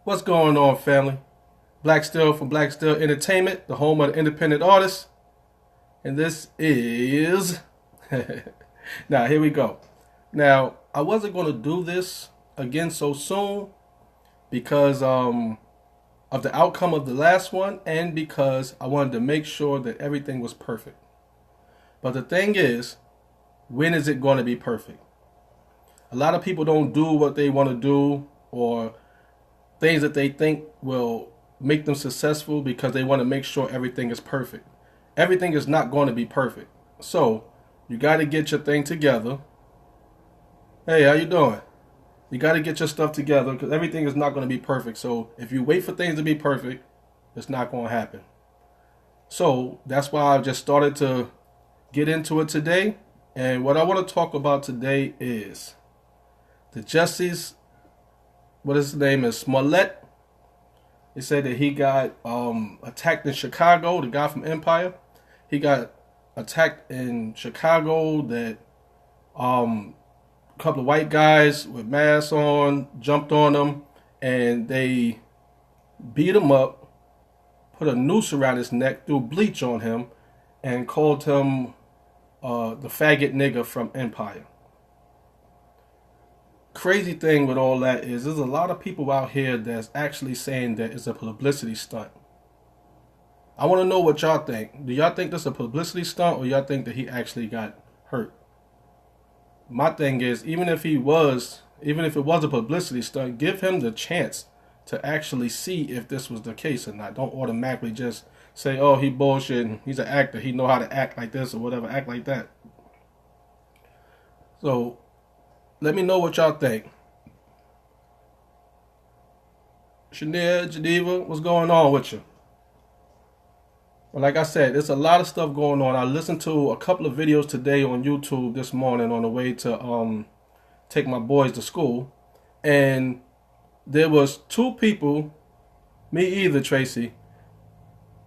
What's going on, family? Black Steel from Black Steel Entertainment, the home of the independent artists. And this is... Now, here we go. Now, I wasn't going to do this again so soon because of the outcome of the last one and because I wanted to make sure that everything was perfect. But the thing is, when is it going to be perfect? A lot of people don't do what they want to do or things that they think will make them successful because they want to make sure everything is perfect. Everything is not going to be perfect. So, you got to get your thing together. Hey, how you doing? You got to get your stuff together because everything is not going to be perfect. So, if you wait for things to be perfect, it's not going to happen. So, that's why I just started to get into it today. And what I want to talk about today is the Jussie's, what his name is, Smollett. They said that he got attacked in Chicago, the guy from Empire. He got attacked in Chicago that a couple of white guys with masks on jumped on him and they beat him up, put a noose around his neck, threw bleach on him, and called him the faggot nigga from Empire. Crazy thing with all that is there's a lot of people out here that's actually saying that it's a publicity stunt. I want to know what y'all think. Do y'all think this is a publicity stunt or y'all think that he actually got hurt? My thing is, even if it was a publicity stunt, give him the chance to actually see if this was the case or not. Don't automatically just say, oh, he bullshit, he's an actor, he know how to act like this or whatever, act like that. So, let me know what y'all think. Shania, Geneva, what's going on with you? Well, like I said, there's a lot of stuff going on. I listened to a couple of videos today on YouTube this morning on the way to take my boys to school. And there was two people, me either, Tracy,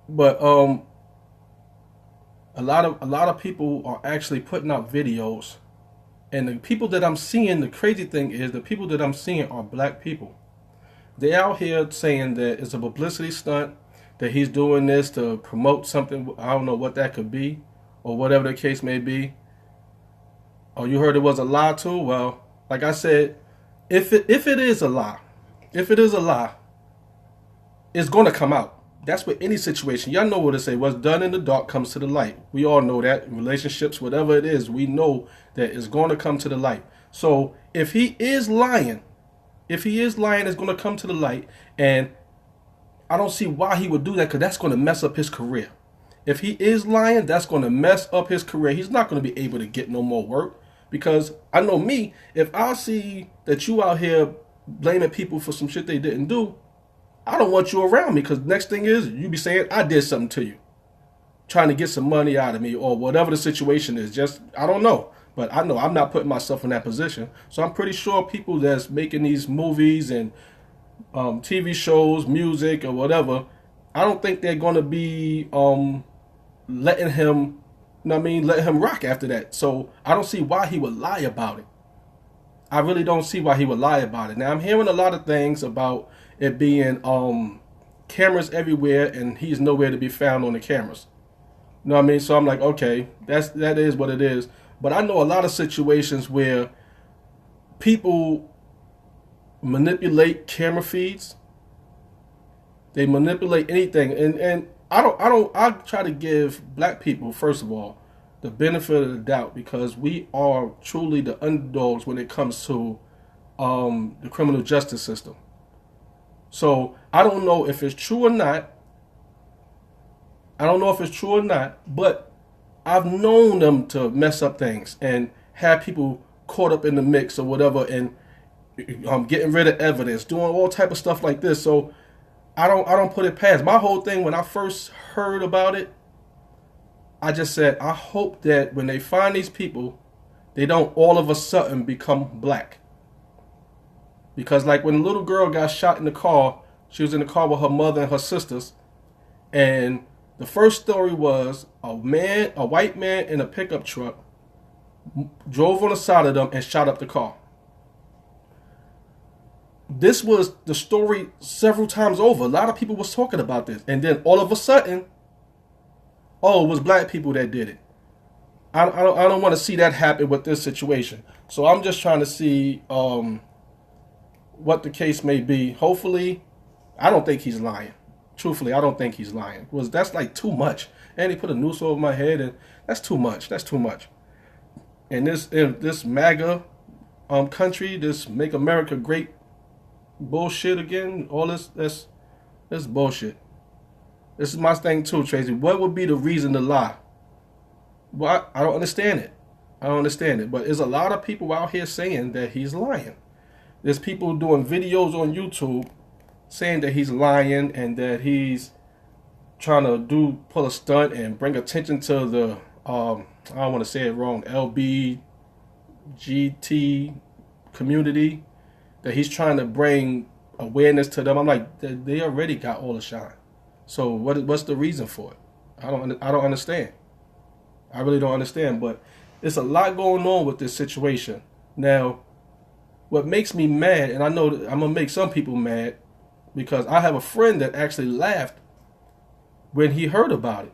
but a lot of people are actually putting out videos. And the people that I'm seeing, the crazy thing is the people that I'm seeing are black people. They're out here saying that it's a publicity stunt, that he's doing this to promote something. I don't know what that could be or whatever the case may be. Oh, you heard it was a lie too? Well, like I said, if it is a lie, it's going to come out. That's with any situation. Y'all know what to say. What's done in the dark comes to the light. We all know that. In relationships, whatever it is, we know that it's going to come to the light. So if he is lying, it's going to come to the light. And I don't see why he would do that because that's going to mess up his career. If he is lying, that's going to mess up his career. He's not going to be able to get no more work because I know me, if I see that you out here blaming people for some shit they didn't do, I don't want you around me because next thing is you be saying I did something to you, trying to get some money out of me or whatever the situation is. Just, I don't know. But I know I'm not putting myself in that position. So I'm pretty sure people that's making these movies and TV shows, music or whatever, I don't think they're going to be letting him, let him rock after that. So I don't see why he would lie about it. I really don't see why he would lie about it. Now I'm hearing a lot of things about it being cameras everywhere and he's nowhere to be found on the cameras. You know what I mean? So I'm like, okay, that is what it is. But I know a lot of situations where people manipulate camera feeds. They manipulate anything. And I try to give black people, first of all, the benefit of the doubt because we are truly the underdogs when it comes to the criminal justice system. So I don't know if it's true or not. But I've known them to mess up things and have people caught up in the mix or whatever and getting rid of evidence, doing all type of stuff like this. So I don't put it past. My whole thing when I first heard about it, I just said, I hope that when they find these people, they don't all of a sudden become black. Because like when the little girl got shot in the car, she was in the car with her mother and her sisters. And the first story was a white man in a pickup truck drove on the side of them and shot up the car. this was the story several times over. A lot of people was talking about this, and then all of a sudden, oh, it was black people that did it. I don't want to see that happen with this situation. So I'm just trying to see what the case may be. Hopefully, I don't think he's lying. Truthfully, I don't think he's lying. That's like too much. And he put a noose over my head, and that's too much. That's too much. And this MAGA country, this Make America Great bullshit again, all that's bullshit. This is my thing too, Tracy. What would be the reason to lie? Well, I don't understand it. I don't understand it. But there's a lot of people out here saying that he's lying. There's people doing videos on YouTube saying that he's lying and that he's trying to pull a stunt and bring attention to the I don't want to say it wrong, LBGT community, that he's trying to bring awareness to them. I'm like, they already got all the shine. So what's the reason for it? I don't understand. I really don't understand. But it's a lot going on with this situation. Now, what makes me mad, and I know that I'm gonna make some people mad, because I have a friend that actually laughed when he heard about it,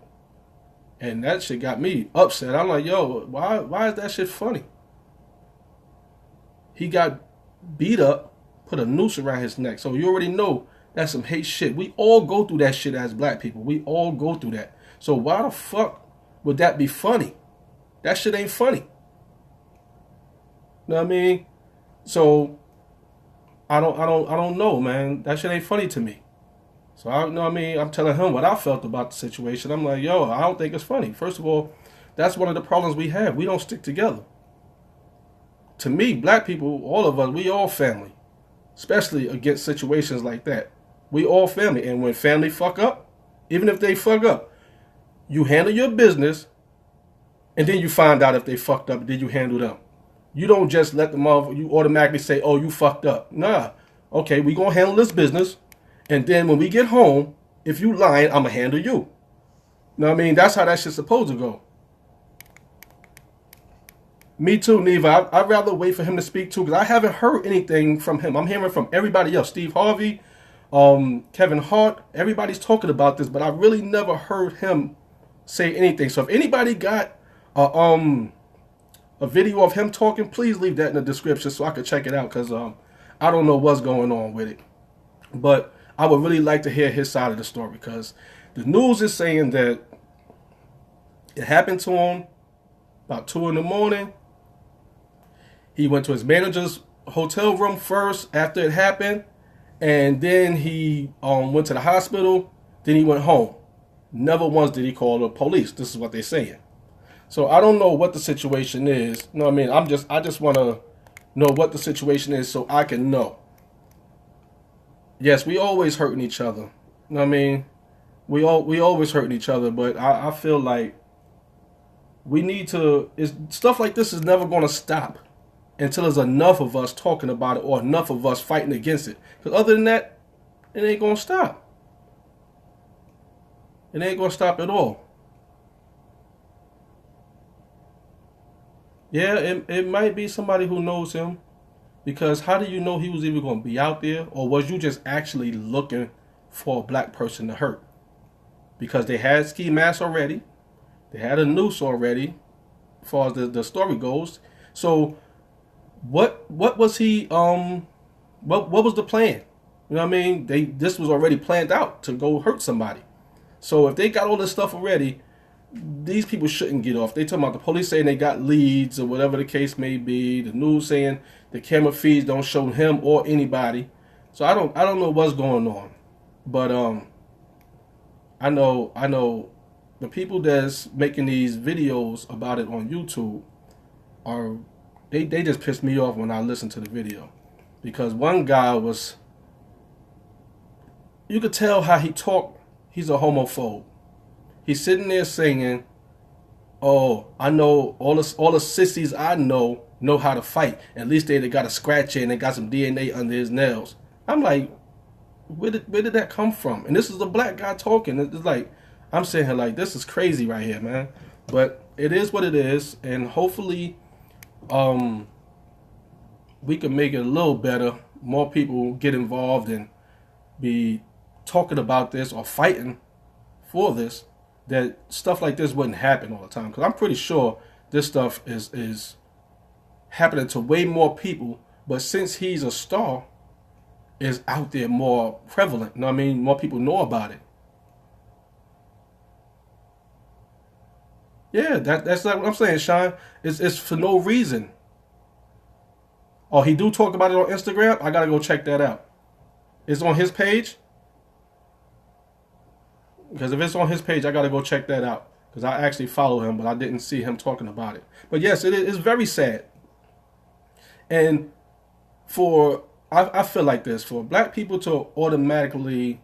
and that shit got me upset. I'm like, yo, why is that shit funny? He got beat up, put a noose around his neck. So you already know that's some hate shit. We all go through that shit as black people. We all go through that. So why the fuck would that be funny? That shit ain't funny. You know what I mean? So I don't know, man. That shit ain't funny to me. So I know what I mean. I'm telling him what I felt about the situation. I'm like, yo, I don't think it's funny. First of all, that's one of the problems we have. We don't stick together. To me, black people, all of us, we all family. Especially against situations like that. We all family. And when family fuck up, even if they fuck up, you handle your business, and then you find out if they fucked up, and then you handle them. You don't just let them off, you automatically say, oh, you fucked up. Nah. Okay, we gonna handle this business, and then when we get home, if you lying, I'ma handle you. You know what I mean? That's how that shit's supposed to go. Me too, Neva. I'd rather wait for him to speak too, because I haven't heard anything from him. I'm hearing from everybody else. Steve Harvey, Kevin Hart, everybody's talking about this, but I really never heard him say anything. So if anybody got a video of him talking, please leave that in the description so I could check it out, because I don't know what's going on with it. But I would really like to hear his side of the story, because the news is saying that it happened to him about 2 in the morning. He went to his manager's hotel room first after it happened, and then he went to the hospital, then he went home. Never once did he call the police. This is what they're saying. So I don't know what the situation is. You know what I mean? I just want to know what the situation is so I can know. Yes, we always hurting each other. You know what I mean? We always hurting each other, but I feel like we need to, stuff like this is never going to stop until there's enough of us talking about it or enough of us fighting against it. Because other than that, it ain't going to stop. It ain't going to stop at all. Yeah, it might be somebody who knows him, because how do you know he was even going to be out there, or was you just actually looking for a black person to hurt? Because they had ski masks already, they had a noose already, as far as the story goes. So what was he what was the plan? You know what I mean? This was already planned out to go hurt somebody. So if they got all this stuff already, these people shouldn't get off. They talking about the police saying they got leads or whatever the case may be. The news saying the camera feeds don't show him or anybody. So I don't know what's going on. But I know the people that's making these videos about it on YouTube are they just pissed me off when I listened to the video. Because one guy was, you could tell how he talked, he's a homophobe. He's sitting there singing, oh, I know all the sissies I know how to fight. At least they got a scratch in and got some DNA under his nails. I'm like, where did that come from? And this is a black guy talking. It's like, I'm sitting here like, this is crazy right here, man. But it is what it is, and hopefully we can make it a little better. more people get involved and be talking about this or fighting for this, that stuff like this wouldn't happen all the time. Because I'm pretty sure this stuff is happening to way more people, but since he's a star, is out there more prevalent. You know what I mean? More people know about it. Yeah, that's like what I'm saying, Sean. It's for no reason. Oh, he do talk about it on Instagram? I gotta go check that out. It's on his page? Because if it's on his page, I gotta go check that out. Because I actually follow him, but I didn't see him talking about it. But yes, it is very sad. And I feel like this, for black people to automatically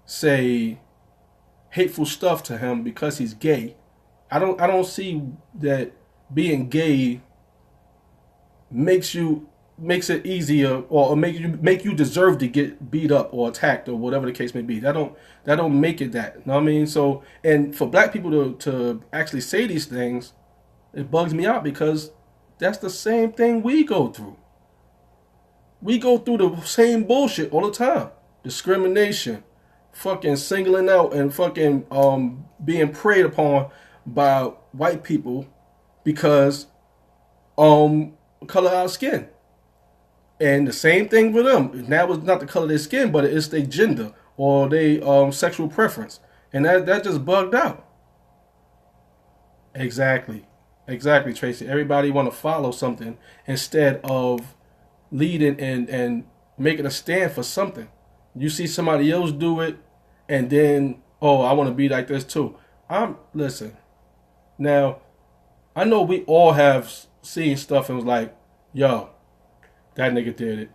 say hateful stuff to him because he's gay, I don't see that being gay makes it easier, or make you deserve to get beat up or attacked or whatever the case may be. That don't make it that. You know what I mean? So, and for black people to actually say these things, it bugs me out, because that's the same thing we go through. We go through the same bullshit all the time. Discrimination, fucking singling out, and fucking being preyed upon by white people because color our skin. And the same thing with them. Now it's not the color of their skin, but it's their gender or their sexual preference. And that just bugged out. Exactly, Tracy. Everybody want to follow something instead of leading and making a stand for something. You see somebody else do it, and then, oh, I want to be like this too. Listen. Now, I know we all have seen stuff and was like, yo, that nigga did it.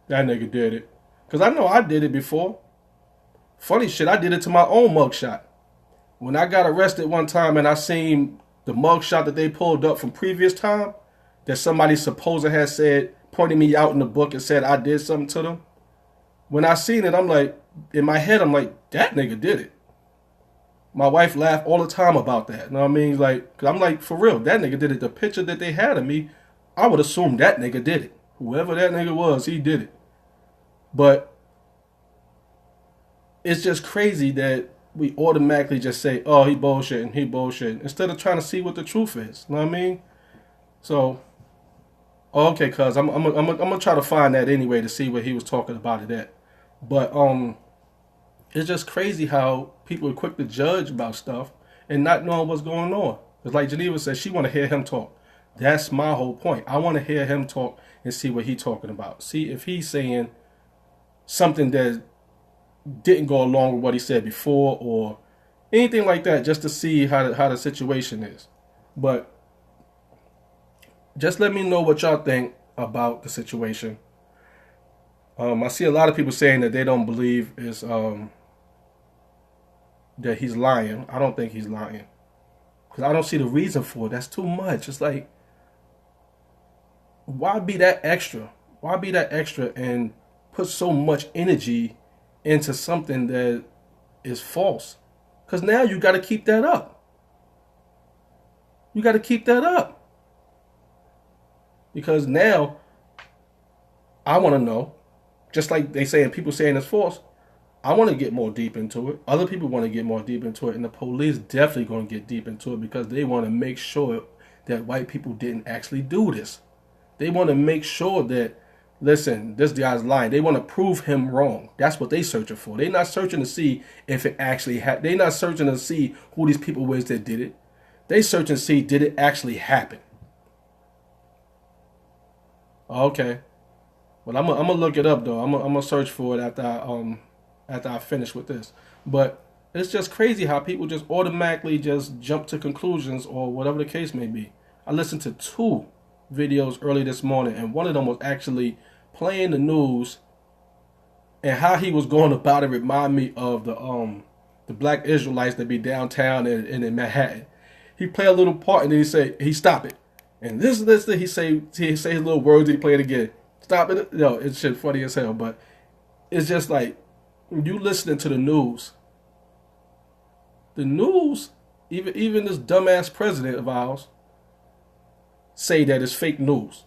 That nigga did it. Because I know I did it before. Funny shit, I did it to my own mugshot. When I got arrested one time and I seen the mugshot that they pulled up from previous time, that somebody supposed had said, pointing me out in the book and said I did something to them. When I seen it, I'm like, in my head, I'm like, that nigga did it. My wife laughed all the time about that. You know what I mean? Like, cause I'm like, for real, that nigga did it. The picture that they had of me, I would assume that nigga did it. Whoever that nigga was, he did it. But it's just crazy that we automatically just say, oh, he bullshitting, instead of trying to see what the truth is. You know what I mean? So, okay, cuz I'm gonna try to find that anyway to see what he was talking about it at. But it's just crazy how people are quick to judge about stuff and not knowing what's going on. It's like Geneva said, she want to hear him talk. That's my whole point. I want to hear him talk and see what he's talking about. See if he's saying something that didn't go along with what he said before or anything like that, just to see how the situation is. But just let me know what y'all think about the situation. I see a lot of people saying that they don't believe is that he's lying. I don't think he's lying, because I don't see the reason for it. That's too much. It's like, why be that extra? Why be that extra and put so much energy into something that is false? Because now you got to keep that up. You got to keep that up. Because now I want to know, just like they saying, people saying it's false, I want to get more deep into it. Other people want to get more deep into it. And the police definitely going to get deep into it, because they want to make sure that white people didn't actually do this. They want to make sure that, listen, this guy's lying. They want to prove him wrong. That's what they searching for. They're not searching to see if it actually happened. They're not searching to see who these people was that did it. They searching to see, did it actually happen? Okay. Well, I'm gonna look it up though. I'm gonna search for it after I finish with this. But it's just crazy how people just automatically just jump to conclusions or whatever the case may be. I listened to 2 videos early this morning, and one of them was actually playing the news, and how he was going about it remind me of the black Israelites that be downtown and in Manhattan. He play a little part and then he stop it. And this he say his little words, he play it again. Stop it. No, it's shit funny as hell, but it's just like, you listening to the news, even this dumbass president of ours say that it's fake news.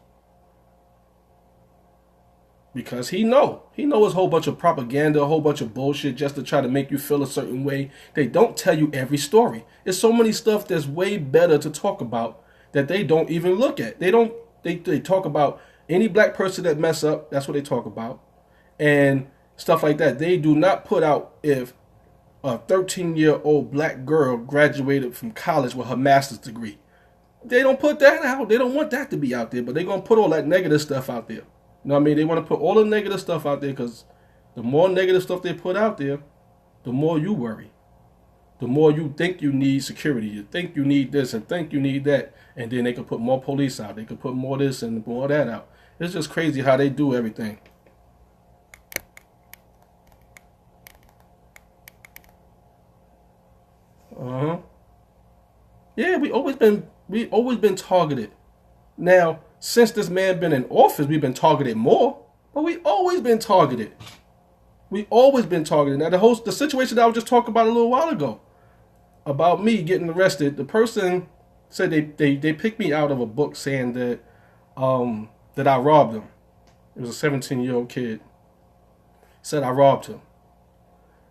because he knows a whole bunch of propaganda, a whole bunch of bullshit just to try to make you feel a certain way. They don't tell you every story. There's so many stuff that's way better to talk about that they don't even look at. They talk about any black person that mess up. That's what they talk about, and stuff like that. They do not put out if a 13-year-old black girl graduated from college with her master's degree. They don't put that out. They don't want that to be out there, but they're going to put all that negative stuff out there. You know what I mean? They want to put all the negative stuff out there because the more negative stuff they put out there, the more you worry. The more you think you need security. You think you need this and think you need that. And then they can put more police out. They can put more this and more that out. It's just crazy how they do everything. Yeah, we always been targeted. Now, since this man been in office, we've been targeted more, but we always been targeted. We always been targeted. Now, the situation that I was just talking about a little while ago, about me getting arrested, the person said they picked me out of a book saying that that I robbed him. It was a 17-year-old kid. Said I robbed him.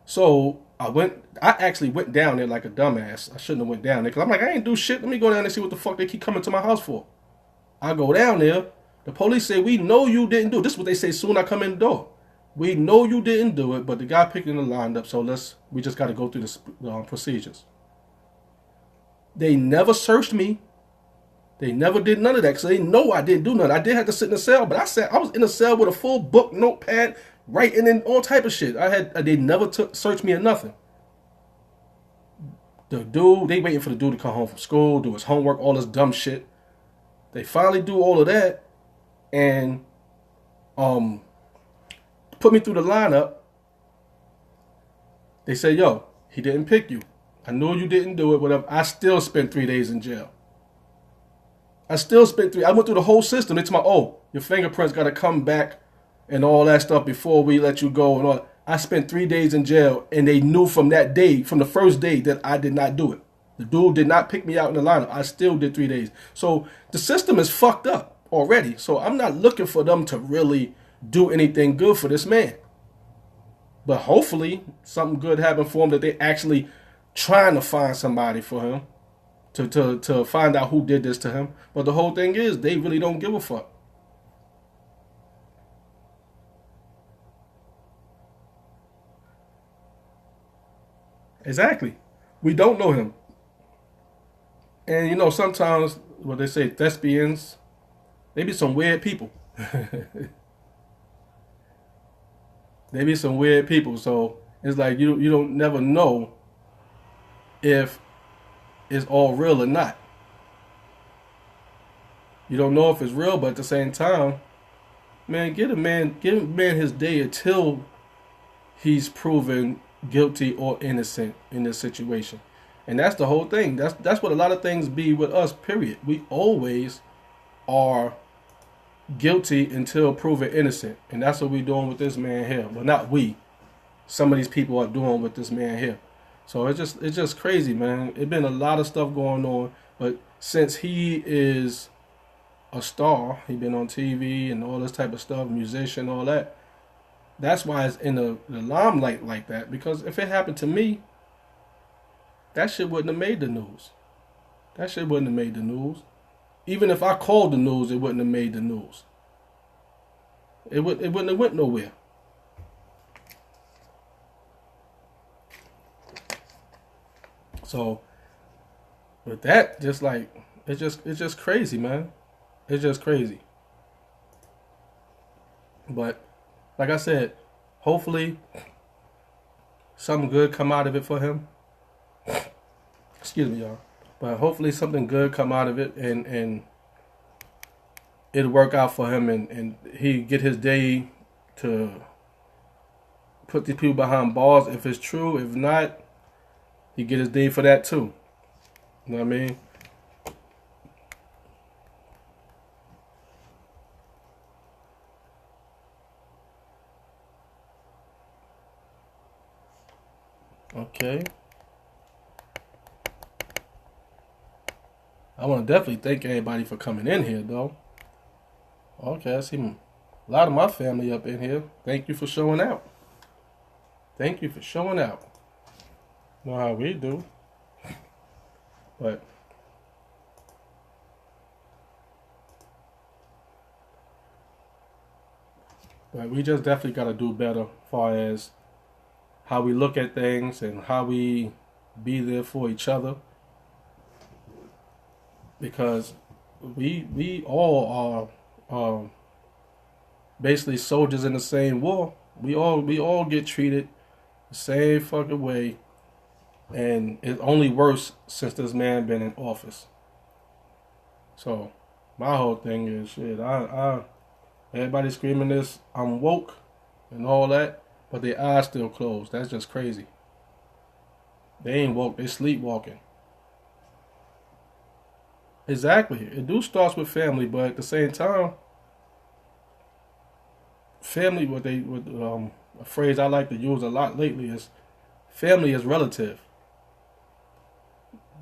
So I actually went down there like a dumbass. I shouldn't have went down there because I'm like, I ain't do shit. Let me go down there and see what the fuck they keep coming to my house for. I go down there. The police say, we know you didn't do it. This is what they say soon I come in the door. We know you didn't do it, but the guy picking the line up, so we just got to go through the procedures. They never searched me. They never did none of that because they know I didn't do nothing. I did have to sit in a cell, but I was in a cell with a full book, notepad, writing in all type of shit. They never searched me or nothing. The dude, they waiting for the dude to come home from school, do his homework, all this dumb shit. They finally do all of that and put me through the lineup. They say, yo, he didn't pick you. I know you didn't do it, whatever. I still spent 3 days in jail. I went through the whole system. They told me, your fingerprints got to come back and all that stuff before we let you go and all. I spent 3 days in jail, and they knew from that day, from the first day, that I did not do it. The dude did not pick me out in the lineup. I still did 3 days. So the system is fucked up already. So I'm not looking for them to really do anything good for this man. But hopefully something good happened for him, that they actually trying to find somebody for him to find out who did this to him. But the whole thing is, they really don't give a fuck. Exactly. We don't know him. And sometimes what they say, thespians, they be some weird people. They be some weird people. So it's like you don't never know if it's all real or not. You don't know if it's real, but at the same time, man, give a man his day until he's proven guilty or innocent in this situation. And that's the whole thing. That's what a lot of things be with us, period. We always are guilty until proven innocent. And that's what we're doing with this man here. Well, not we. Some of these people are doing with this man here. So it's just crazy, man. It's been a lot of stuff going on. But since he is a star, he been on TV and all this type of stuff, musician, all that. That's why it's in the limelight like that. Because if it happened to me, that shit wouldn't have made the news. That shit wouldn't have made the news. Even if I called the news, it wouldn't have made the news. It wouldn't have went nowhere. So with that, just like it's just crazy, man. It's just crazy. But like I said, hopefully something good come out of it for him. Excuse me, y'all. But hopefully something good come out of it, and it'll work out for him, and he get his day to put these people behind bars if it's true. If not, he get his day for that too. You know what I mean? Okay. I want to definitely thank everybody for coming in here, though. Okay, I see A lot of my family up in here. Thank you for showing out. Thank you for showing out. Know how we do. But we just definitely got to do better as far as how we look at things and how we be there for each other. Because we all are basically soldiers in the same war. We all get treated the same fucking way, and it's only worse since this man been in office. So my whole thing is shit. I everybody screaming this I'm woke and all that, but their eyes still closed. That's just crazy. They ain't woke. They sleepwalking. Exactly. It do starts with family, but at the same time, family. A phrase I like to use a lot lately is family is relative.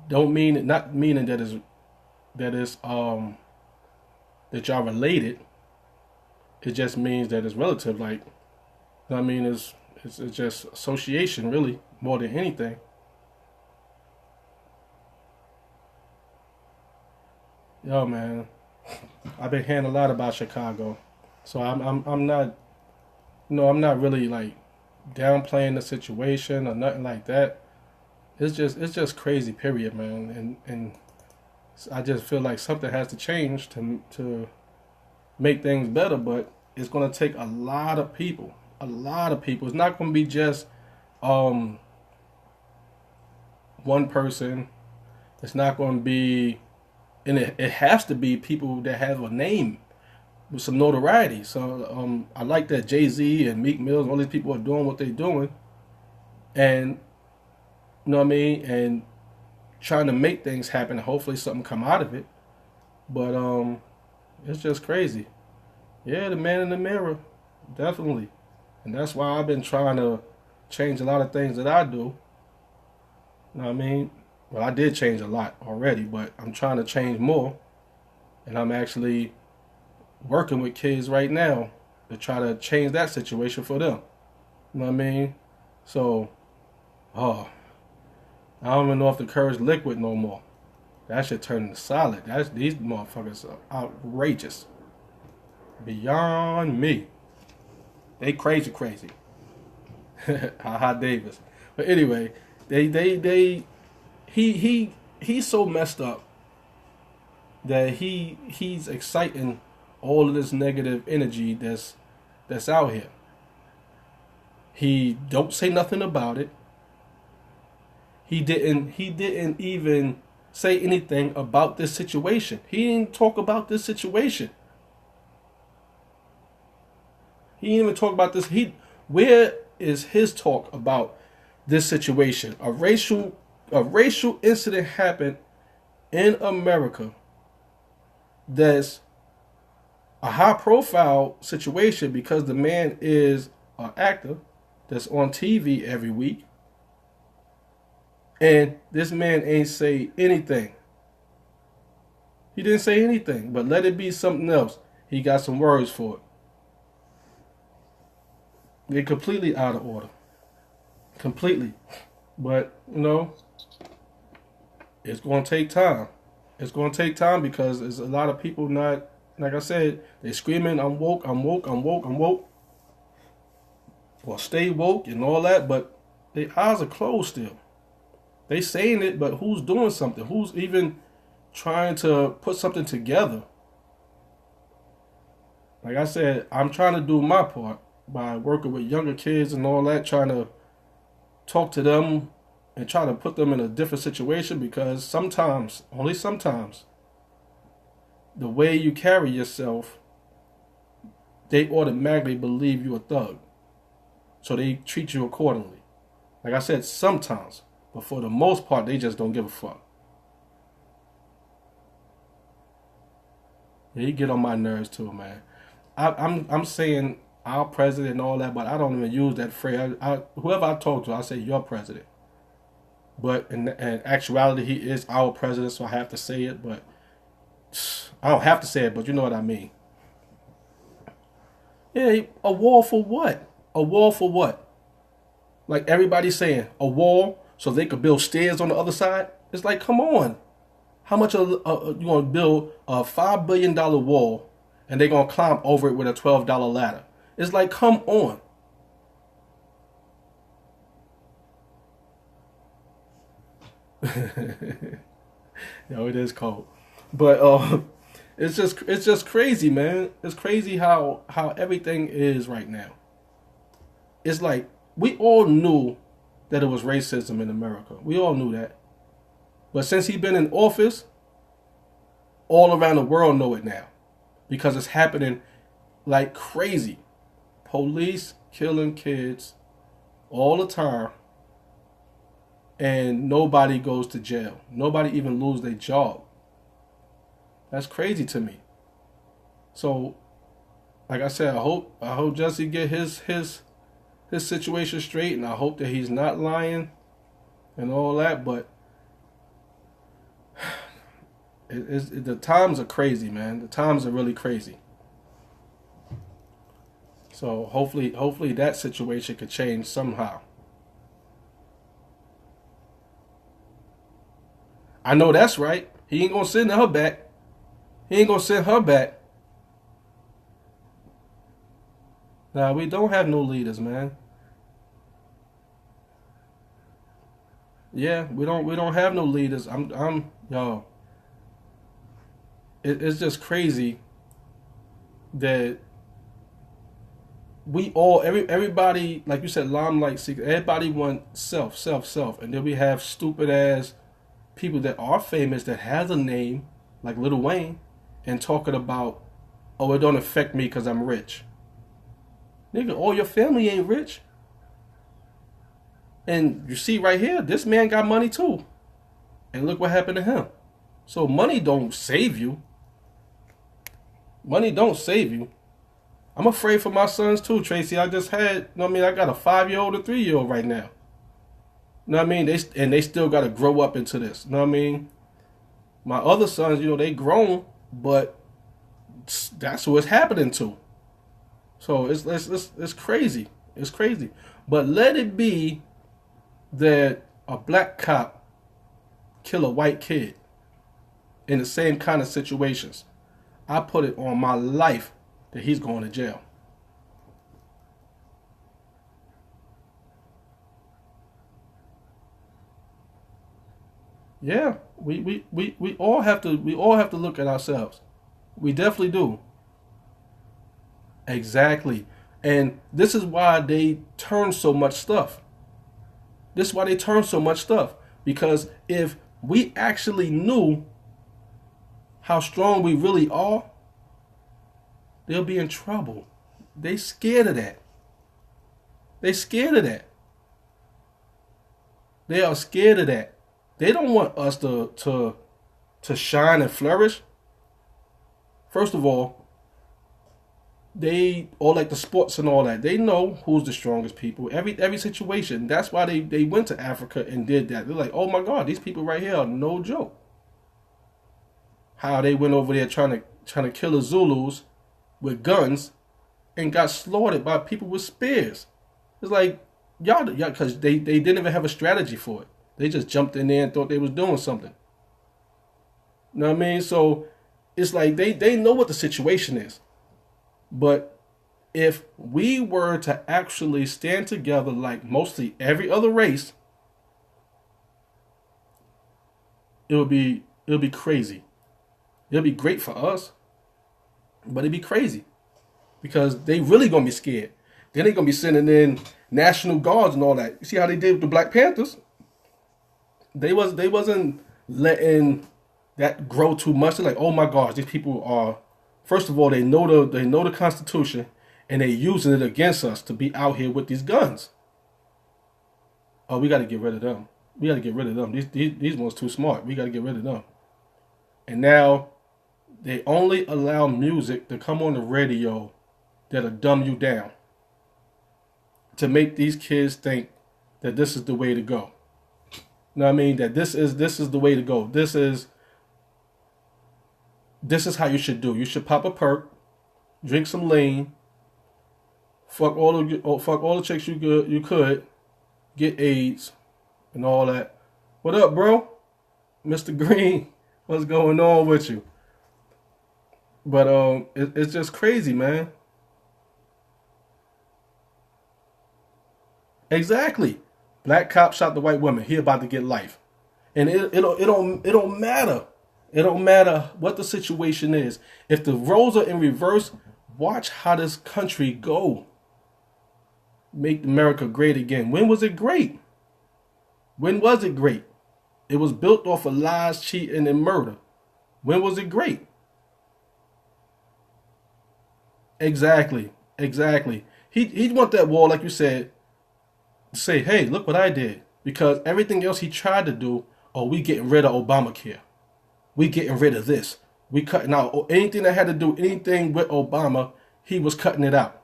Don't mean not meaning that y'all related. It just means that it's relative. Like, you know what I mean, it's just association really more than anything. Yo, man, I've been hearing a lot about Chicago, so I'm not, I'm not really like downplaying the situation or nothing like that. It's just crazy, period, man. And I just feel like something has to change to make things better, but it's gonna take a lot of people, a lot of people. It's not gonna be just um one person. It's not gonna be, and it has to be people that have a name with some notoriety. So I like that JayZ and Meek Mills, all these people are doing what they're doing, and you know what I mean, and trying to make things happen. Hopefully, something come out of it. But it's just crazy. Yeah, the man in the mirror, definitely, and that's why I've been trying to change a lot of things that I do. You know what I mean? Well, I did change a lot already, but I'm trying to change more, and I'm actually working with kids right now to try to change that situation for them. You know what I mean? So, oh, I don't even know if the curry's liquid no more. That shit turned into solid. These motherfuckers are outrageous. Beyond me. They crazy. Haha Davis. But anyway, he's so messed up that he's exciting all of this negative energy that's out here. He don't say nothing about it. He didn't even say anything about this situation. He didn't talk about this situation. He didn't even talk about this. Where is his talk about this situation? A racial incident happened in America that's a high profile situation because the man is an actor that's on TV every week. And this man ain't say anything. He didn't say anything, but let it be something else. He got some words for it. They're completely out of order. Completely. But, it's going to take time. It's going to take time because there's a lot of people not, like I said, they're screaming, I'm woke, I'm woke, I'm woke, I'm woke. Well, stay woke and all that, but their eyes are closed still. They saying it, but who's doing something? Who's even trying to put something together? Like I said, I'm trying to do my part by working with younger kids and all that, trying to talk to them and try to put them in a different situation because sometimes, only sometimes, the way you carry yourself, they automatically believe you're a thug. So they treat you accordingly. Like I said, sometimes. But for the most part, they just don't give a fuck. Yeah, you get on my nerves too, man. I'm saying our president and all that, but I don't even use that phrase. Whoever I talk to, I say your president. But in actuality, he is our president, so I have to say it. But I don't have to say it, but you know what I mean. Yeah, a wall for what? A wall for what? Like everybody's saying, a wall so they could build stairs on the other side. It's like, come on. How much you gonna build a $5 billion wall, and they're gonna climb over it with a $12 ladder? It's like, come on. Yo, it is cold, but it's just crazy, man. It's crazy how everything is right now. It's like we all knew that it was racism in America. We all knew that, but since he's been in office, all around the world know it now because it's happening like crazy. Police killing kids all the time, and nobody goes to jail. Nobody even lose their job. That's crazy to me. So, like I said, I hope Jussie get his situation straight, and I hope that he's not lying and all that. But the times are crazy, man. The times are really crazy. So hopefully that situation could change somehow. I know that's right. He ain't gonna send her back. He ain't gonna send her back. Nah, we don't have no leaders, man. Yeah, we don't have no leaders. I'm yo. It's just crazy that we all everybody, like you said, limelight seekers. Everybody want self, and then we have stupid ass people that are famous that has a name like Lil Wayne and talking about, oh, it don't affect me because I'm rich. Nigga, all your family ain't rich. And you see right here, this man got money too. And look what happened to him. So money don't save you. Money don't save you. I'm afraid for my sons too, Tracy. I just had, you know what I mean, I got a 5-year-old and 3-year-old right now. You know what I mean? They still got to grow up into this. You know what I mean? My other sons, they grown, but that's who it's happening to. So it's crazy. It's crazy. But let it be that a black cop kill a white kid in the same kind of situations. I put it on my life that he's going to jail. Yeah, we all have to look at ourselves. We definitely do. Exactly. And this is why they turn so much stuff. This is why they turn so much stuff. Because if we actually knew how strong we really are, they'll be in trouble. They scared of that. They scared of that. They are scared of that. They don't want us to shine and flourish. First of all, they all like the sports and all that. They know who's the strongest people. Every situation. That's why they went to Africa and did that. They're like, oh my God, these people right here are no joke. How they went over there trying to kill the Zulus with guns and got slaughtered by people with spears. It's like y'all, because they didn't even have a strategy for it. They just jumped in there and thought they was doing something. You know what I mean? So it's like they know what the situation is. But if we were to actually stand together like mostly every other race, it'll be crazy. It'll be great for us, but it'd be crazy because they really gonna be scared. Then they gonna be sending in National Guards and all that. You see how they did with the Black Panthers? They wasn't letting that grow too much. They're like, oh my gosh, these people are. First of all, they know the Constitution, and they using it against us to be out here with these guns. Oh, we got to get rid of them. We got to get rid of them. These ones too smart. We got to get rid of them. And now they only allow music to come on the radio that'll dumb you down to make these kids think that this is the way to go. You know what I mean? That this is the way to go. This is how you should do. You should pop a perk, drink some lean, fuck all the chicks you could, get AIDS and all that. What up, bro? Mr. Green, what's going on with you? But it's just crazy, man. Exactly. Black cop shot the white woman. He about to get life, and it don't matter. It don't matter what the situation is. If the roles are in reverse, watch how this country go. Make America great again. When was it great? When was it great? It was built off of lies, cheating, and murder. When was it great? Exactly. Exactly. He want that wall, like you said, to say, hey, look what I did. Because everything else he tried to do, oh, we getting rid of Obamacare. We getting rid of this. We cutting out anything that had to do anything with Obama, he was cutting it out.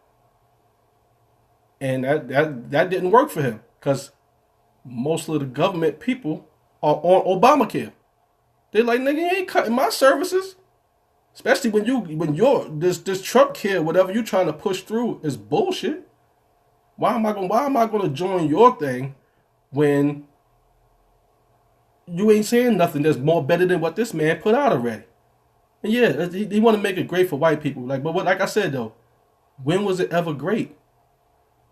And that didn't work for him. Because most of the government people are on Obamacare. They're like, nigga, you ain't cutting my services. Especially when you're this Trump care, whatever you're trying to push through is bullshit. Why am I gonna join your thing when you ain't saying nothing that's more better than what this man put out already? And yeah, he want to make it great for white people. Like I said though, when was it ever great?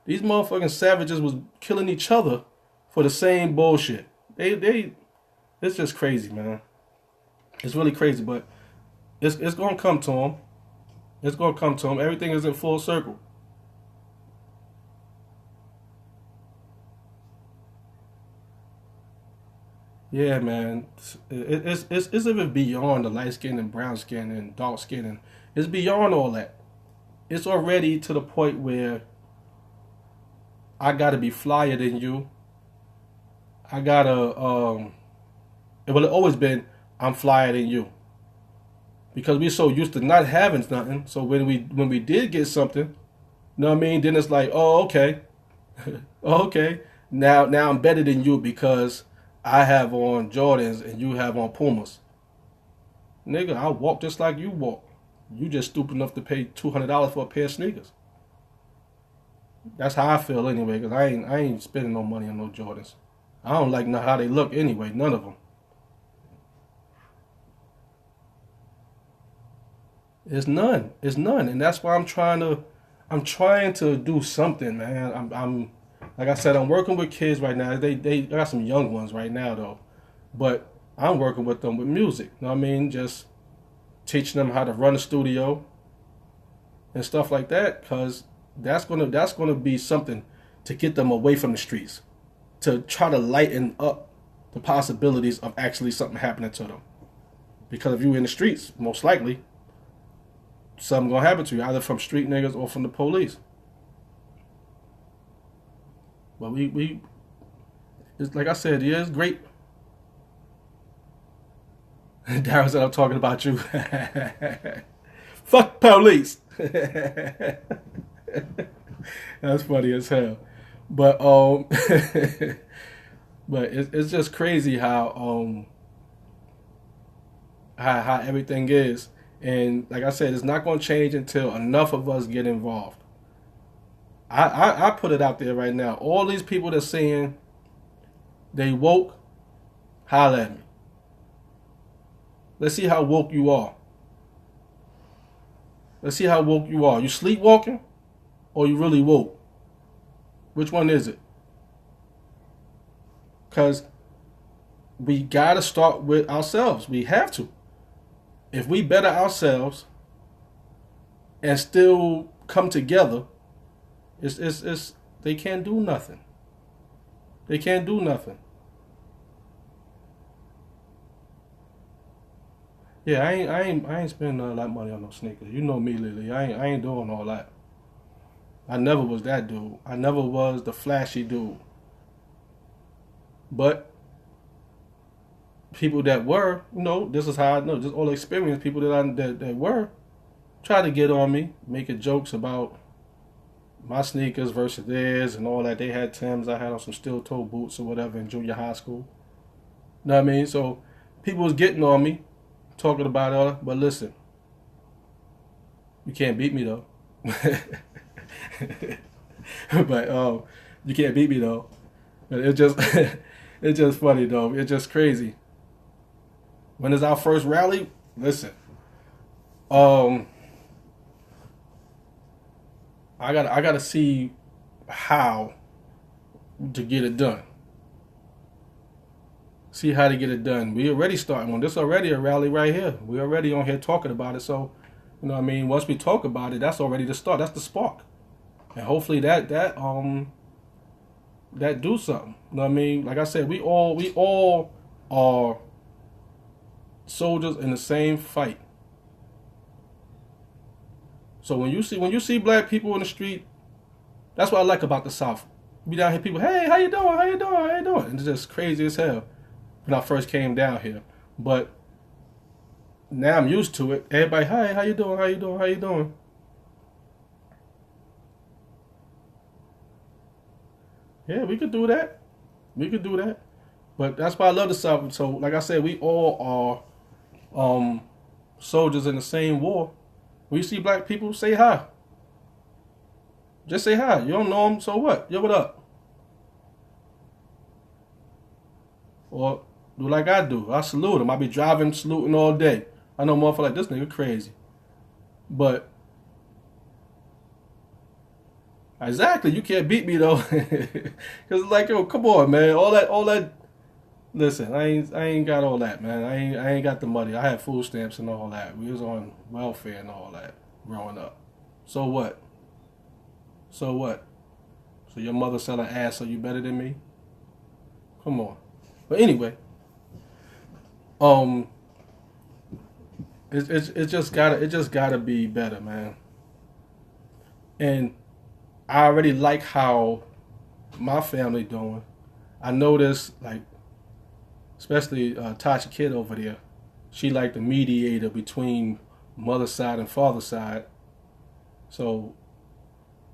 These motherfucking savages was killing each other for the same bullshit. It's just crazy, man. It's really crazy, but it's gonna come to him. It's gonna come to him. Everything is in full circle. Yeah, man. It's even beyond the light skin and brown skin and dark skin, and it's beyond all that. It's already to the point where I gotta be flyer than you. I gotta it will always been I'm flyer than you. Because we're so used to not having nothing. So when we did get something, you know what I mean? Then it's like, oh okay. Oh, okay. Now I'm better than you because I have on Jordans and you have on Pumas. Nigga, I walk just like you walk. You just stupid enough to pay $200 for a pair of sneakers. That's how I feel anyway, because I ain't spending no money on no Jordans. I don't like how they look anyway, none of them. It's none. It's none. And that's why I'm trying to do something, man. I'm like I said, I'm working with kids right now. They I got some young ones right now though. But I'm working with them with music. You know what I mean? Just teaching them how to run a studio and stuff like that, because that's gonna be something to get them away from the streets, to try to lighten up the possibilities of actually something happening to them. Because if you in the streets, most likely something gonna happen to you, either from street niggas or from the police. But it's like I said, yeah, it's great. Darren said I'm talking about you. Fuck police. That's funny as hell. But but it's just crazy how everything is. And like I said, it's not going to change until enough of us get involved. I put it out there right now. All these people that saying they woke, holla at me. Let's see how woke you are. Let's see how woke you are. You sleepwalking or you really woke? Which one is it? Because we got to start with ourselves. We have to. If we better ourselves and still come together, it's they can't do nothing. They can't do nothing. Yeah, I ain't spending a lot of money on no sneakers. You know me, Lily. I ain't doing all that. I never was that dude. I never was the flashy dude. But people that were, this is how I know. Just all the experienced people that were, try to get on me, making jokes about my sneakers versus theirs and all that. They had Timbs. I had on some steel toe boots or whatever in junior high school. You know what I mean? So people was getting on me, talking about it. But listen, you can't beat me though. But you can't beat me though. But it just it's just funny though. It's just crazy. When is our first rally? Listen, um, I gotta see how to get it done. See how to get it done. We already starting on this already a rally right here. We already on here talking about it. So, you know what I mean? Once we talk about it, that's already the start. That's the spark. And hopefully that do something. You know what I mean? Like I said, we all are soldiers in the same fight. So when you see black people in the street, that's what I like about the South. Be down here, people, hey, how you doing? How you doing? How you doing? And it's just crazy as hell when I first came down here. But now I'm used to it. Everybody, hi, how you doing? How you doing? How you doing? Yeah, we could do that. We could do that. But that's why I love the South. So, like I said, we all are soldiers in the same war. When you see black people, say hi. Just say hi. You don't know them, so what? Yo, what up? Or do like I do. I salute them. I be driving, saluting all day. I know motherfucker like this nigga crazy. But exactly, you can't beat me though. Cause like, yo, come on, man. All that. Listen, I ain't got all that, man. I ain't got the money. I had food stamps and all that. We was on welfare and all that growing up. So what? So what? So your mother selling ass, so you better than me? Come on. But anyway, it just gotta be better, man. And I already like how my family doing. I noticed, like, especially Tasha Kid over there, she like the mediator between mother's side and father's side. So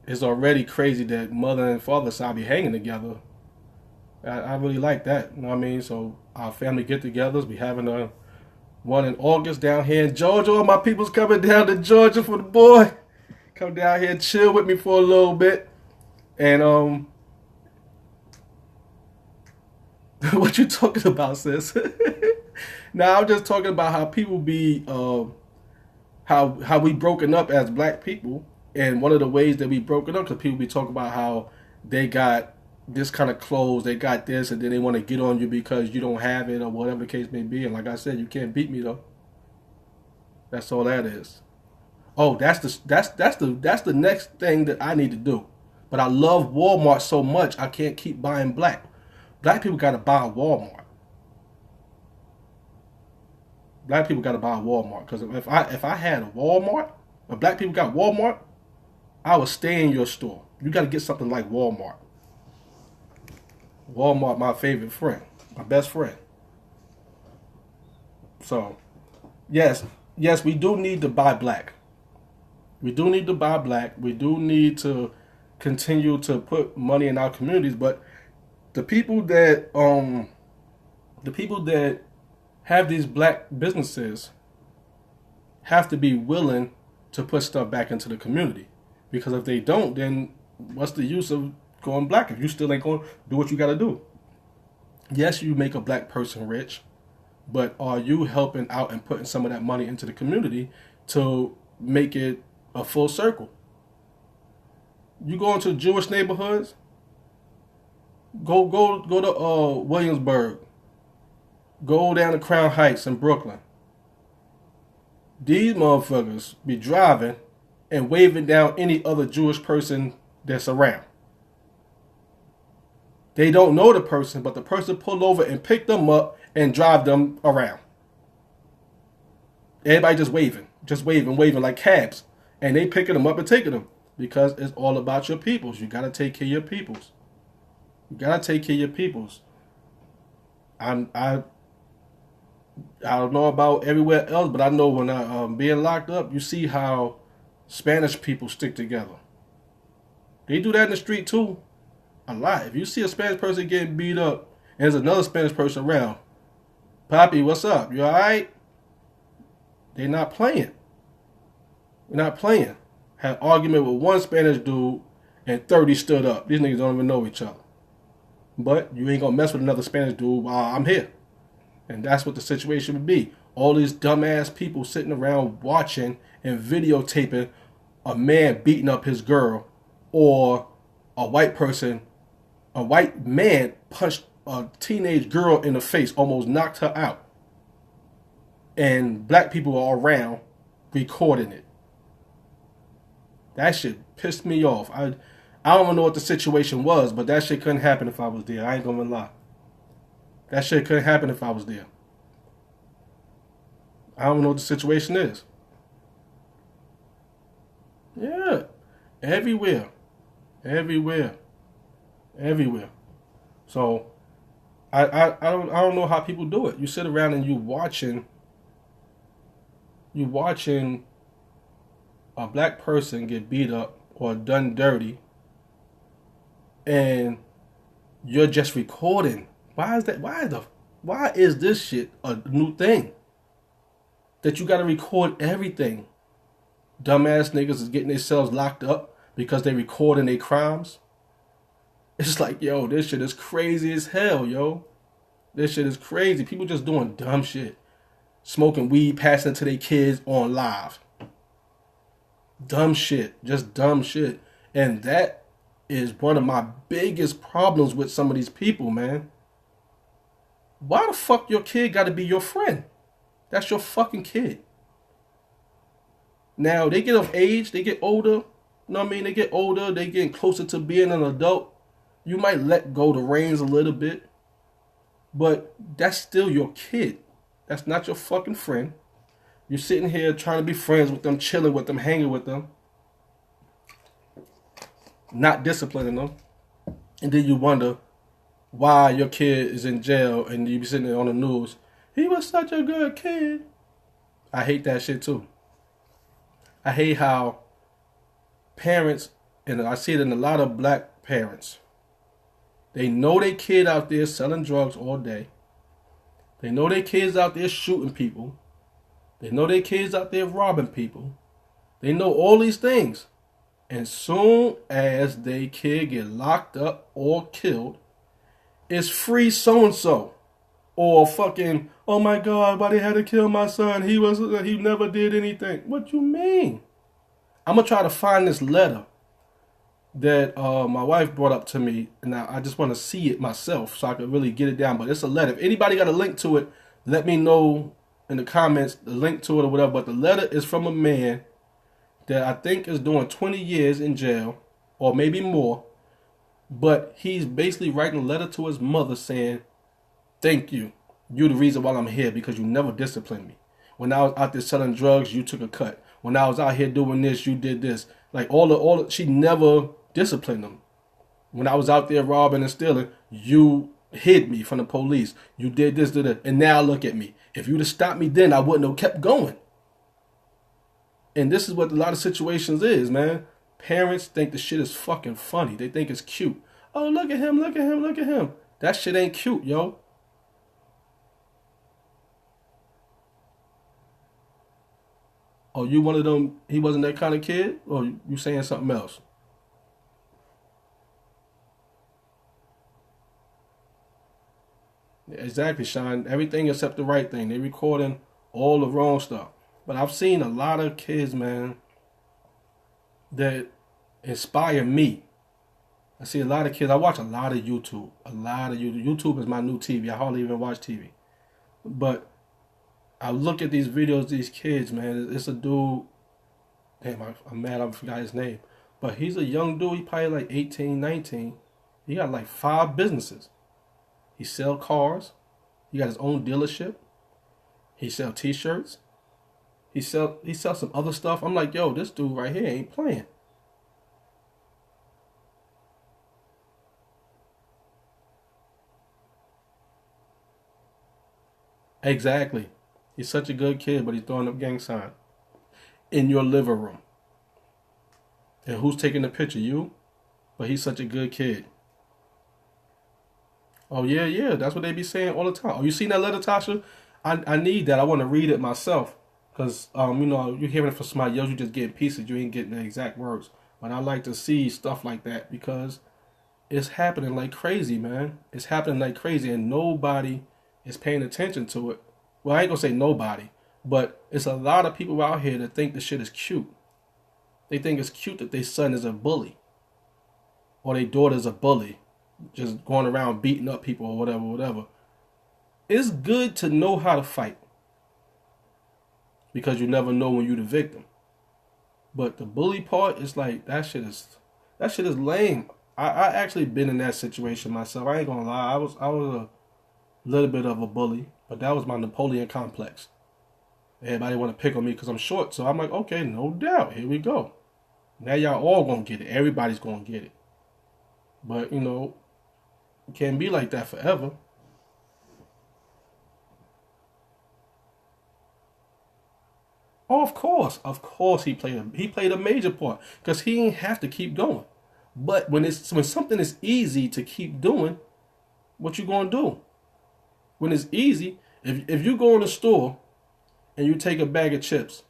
it's already crazy that mother and father's side be hanging together. I really like that. You know what I mean? So our family get-togethers. We having one in August down here in Georgia. All my people's coming down to Georgia for the boy. Come down here and chill with me for a little bit. And what you talking about, sis? Now I'm just talking about how people be how we broken up as black people, and one of the ways that we broken up, because people be talking about how they got this kind of clothes, they got this, and then they want to get on you because you don't have it or whatever the case may be. And like I said, you can't beat me though. That's all that is. Oh, that's the next thing that I need to do. But I love Walmart so much I can't keep buying black. Black people gotta buy Walmart. Black people gotta buy Walmart, because if I had a Walmart, if black people got Walmart, I would stay in your store. You gotta get something like Walmart. Walmart, my favorite friend, my best friend. So, yes, we do need to buy black. We do need to buy black. We do need to continue to put money in our communities, but the people that have these black businesses have to be willing to put stuff back into the community. Because if they don't, then what's the use of going black if you still ain't going to do what you got to do? Yes, you make a black person rich, but are you helping out and putting some of that money into the community to make it a full circle? You go into Jewish neighborhoods, go to Williamsburg, go down to Crown Heights in Brooklyn. These motherfuckers be driving and waving down any other Jewish person that's around. They don't know the person, but the person pulled over and picked them up and drive them around. Everybody just waving like cabs. And they picking them up and taking them, because it's all about your peoples. You got to take care of your peoples. You got to take care of your peoples. I don't know about everywhere else, but I know when I being locked up, you see how Spanish people stick together. They do that in the street too, a lot. If you see a Spanish person getting beat up and there's another Spanish person around, Poppy, what's up? You all right? They're not playing. We're not playing. Had an argument with one Spanish dude, and 30 stood up. These niggas don't even know each other. But you ain't gonna mess with another Spanish dude while I'm here. And that's what the situation would be. All these dumbass people sitting around watching and videotaping a man beating up his girl, or a white man punched a teenage girl in the face, almost knocked her out. And black people are around recording it. That shit pissed me off. I don't even know what the situation was, but that shit couldn't happen if I was there. I ain't gonna lie. That shit couldn't happen if I was there. I don't know what the situation is. Yeah. Everywhere. So I don't know how people do it. You sit around and you watching a black person get beat up or done dirty, and you're just recording. Why is that? Why is this shit a new thing? That you gotta record everything. Dumbass niggas is getting themselves locked up because they recording their crimes. It's like, yo, this shit is crazy as hell, yo. This shit is crazy. People just doing dumb shit. Smoking weed, passing it to their kids on live. Dumb shit. Just dumb shit. And that is one of my biggest problems with some of these people, man. Why the fuck your kid gotta be your friend? That's your fucking kid. Now, they get of age, they get older. You know what I mean? They get older, they getting closer to being an adult. You might let go the reins a little bit. But that's still your kid. That's not your fucking friend. You're sitting here trying to be friends with them, chilling with them, hanging with them, not disciplining them. And then you wonder why your kid is in jail and you be sitting there on the news. He was such a good kid. I hate that shit too. I hate how parents, and I see it in a lot of black parents, they know their kid out there selling drugs all day. They know their kids out there shooting people. They know their kids out there robbing people. They know all these things. And soon as they kid get locked up or killed, it's free so-and-so. Or fucking, oh my God, why they had to kill my son? He never did anything. What you mean? I'm going to try to find this letter that my wife brought up to me, and I just want to see it myself so I can really get it down. But it's a letter. If anybody got a link to it, let me know in the comments the link to it or whatever. But the letter is from a man that I think is doing 20 years in jail, or maybe more. But he's basically writing a letter to his mother saying, thank you. You're the reason why I'm here, because you never disciplined me. When I was out there selling drugs, you took a cut. When I was out here doing this, you did this. Like she never disciplined them. When I was out there robbing and stealing, you hid me from the police. You did this, did that. And now look at me. If you'd have stopped me then, I wouldn't have kept going. And this is what a lot of situations is, man. Parents think the shit is fucking funny. They think it's cute. Oh, look at him, look at him, look at him. That shit ain't cute, yo. Oh, you one of them, he wasn't that kind of kid? Or you saying something else? Exactly, Sean. Everything except the right thing. They recording all the wrong stuff. But I've seen a lot of kids, man, that inspire me. I see a lot of kids. I watch a lot of YouTube. YouTube is my new TV. I hardly even watch TV. But I look at these videos, these kids, man. It's a dude. Damn, I'm mad I forgot his name. But he's a young dude. He probably like 18, 19. He got like 5 businesses. He sell cars. He got his own dealership. He sell t-shirts. He sell some other stuff. I'm like, yo, this dude right here ain't playing. Exactly. He's such a good kid, but he's throwing up gang sign in your living room. And who's taking the picture? You? But he's such a good kid. Oh, yeah. That's what they be saying all the time. Oh, you seen that letter, Tasha? I need that. I want to read it myself. Because, you're hearing it from somebody else. You just getting pieces. You ain't getting the exact words. But I like to see stuff like that because it's happening like crazy, man. It's happening like crazy, and nobody is paying attention to it. Well, I ain't gonna say nobody, but it's a lot of people out here that think the shit is cute. They think it's cute that their son is a bully or their daughter's a bully, just going around beating up people or whatever, whatever. It's good to know how to fight because you never know when you're the victim. But the bully part is like that shit is lame. I actually been in that situation myself. I ain't gonna lie. I was a little bit of a bully, but that was my Napoleon complex. Everybody want to pick on me because I'm short, so I'm like, okay, no doubt, here we go. Now y'all all gonna get it. Everybody's gonna get it. But it can't be like that forever. Oh, of course, he played a major part because he didn't have to keep going. But when something is easy to keep doing, what you gonna do? When it's easy, if you go in the store and you take a bag of chips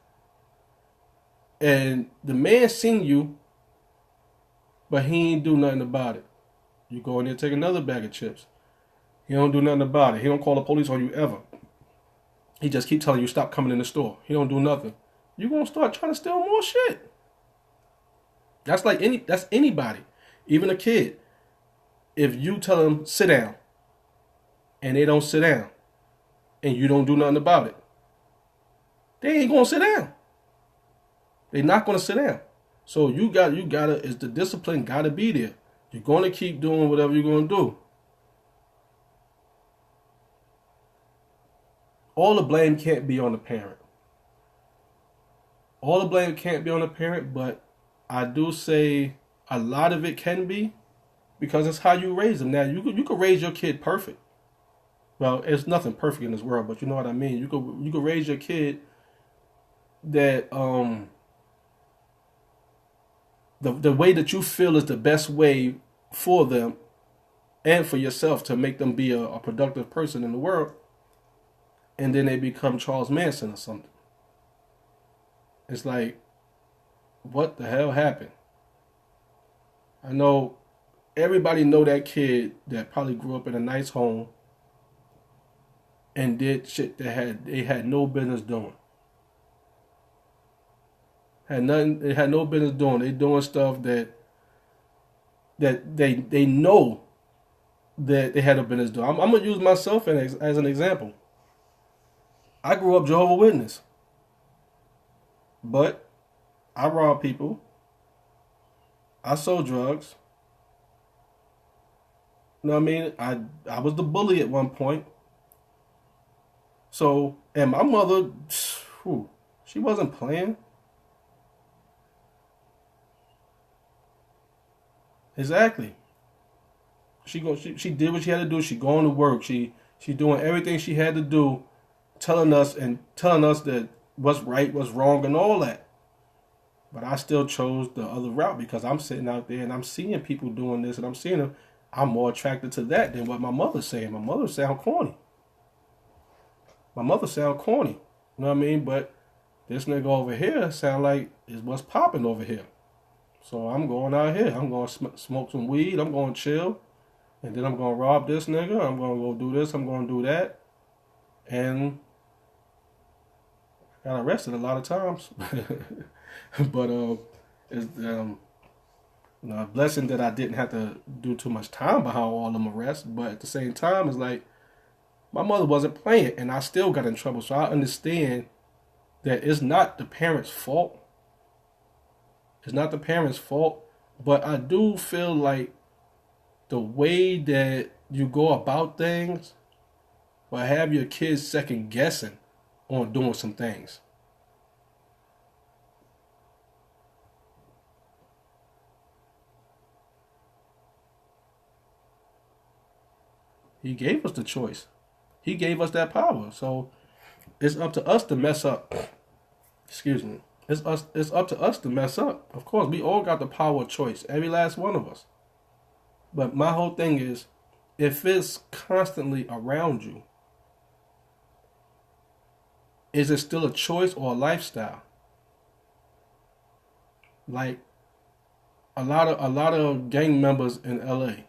and the man seen you, but he ain't do nothing about it. You go in there and take another bag of chips. He don't do nothing about it. He don't call the police on you ever. He just keep telling you stop coming in the store. He don't do nothing. You gonna start trying to steal more shit. That's anybody, even a kid. If you tell them sit down, and they don't sit down, and you don't do nothing about it, they ain't gonna sit down. They're not gonna sit down. So you gotta is the discipline gotta be there. You're gonna keep doing whatever you're gonna do. All the blame can't be on the parent. All the blame can't be on the parent, but I do say a lot of it can be because it's how you raise them. Now you could raise your kid perfect. Well, there's nothing perfect in this world, but you know what I mean. You could raise your kid that the way that you feel is the best way for them and for yourself to make them be a productive person in the world, and then they become Charles Manson or something. It's like, what the hell happened? I know everybody know that kid that probably grew up in a nice home and did shit that they had no business doing. Had nothing. They had no business doing. They doing stuff that they know that they had no business doing. I'm gonna use myself as an example. I grew up Jehovah's Witness, but I robbed people. I sold drugs. You know what I mean? I was the bully at one point. So, and my mother, whew, she wasn't playing. Exactly. She did what she had to do. She going to work. She doing everything she had to do, telling us that what's right, what's wrong, and all that. But I still chose the other route because I'm sitting out there and I'm seeing people doing this and I'm seeing them. I'm more attracted to that than what my mother's saying. My mother sound corny. My mother sound corny. You know what I mean? But this nigga over here sound like is what's popping over here. So I'm going out here. I'm going to smoke some weed. I'm going to chill. And then I'm going to rob this nigga. I'm going to go do this. I'm going to do that. And I got arrested a lot of times. But it's a blessing that I didn't have to do too much time behind all them arrests. But at the same time, it's like my mother wasn't playing, and I still got in trouble. So I understand that it's not the parents' fault. It's not the parents' fault, but I do feel like the way that you go about things will have your kids second guessing on doing some things. He gave us the choice. He gave us that power. So it's up to us to mess up. Excuse me. It's up to us to mess up. Of course, we all got the power of choice. Every last one of us. But my whole thing is, if it's constantly around you, is it still a choice or a lifestyle? Like, a lot of gang members in LA.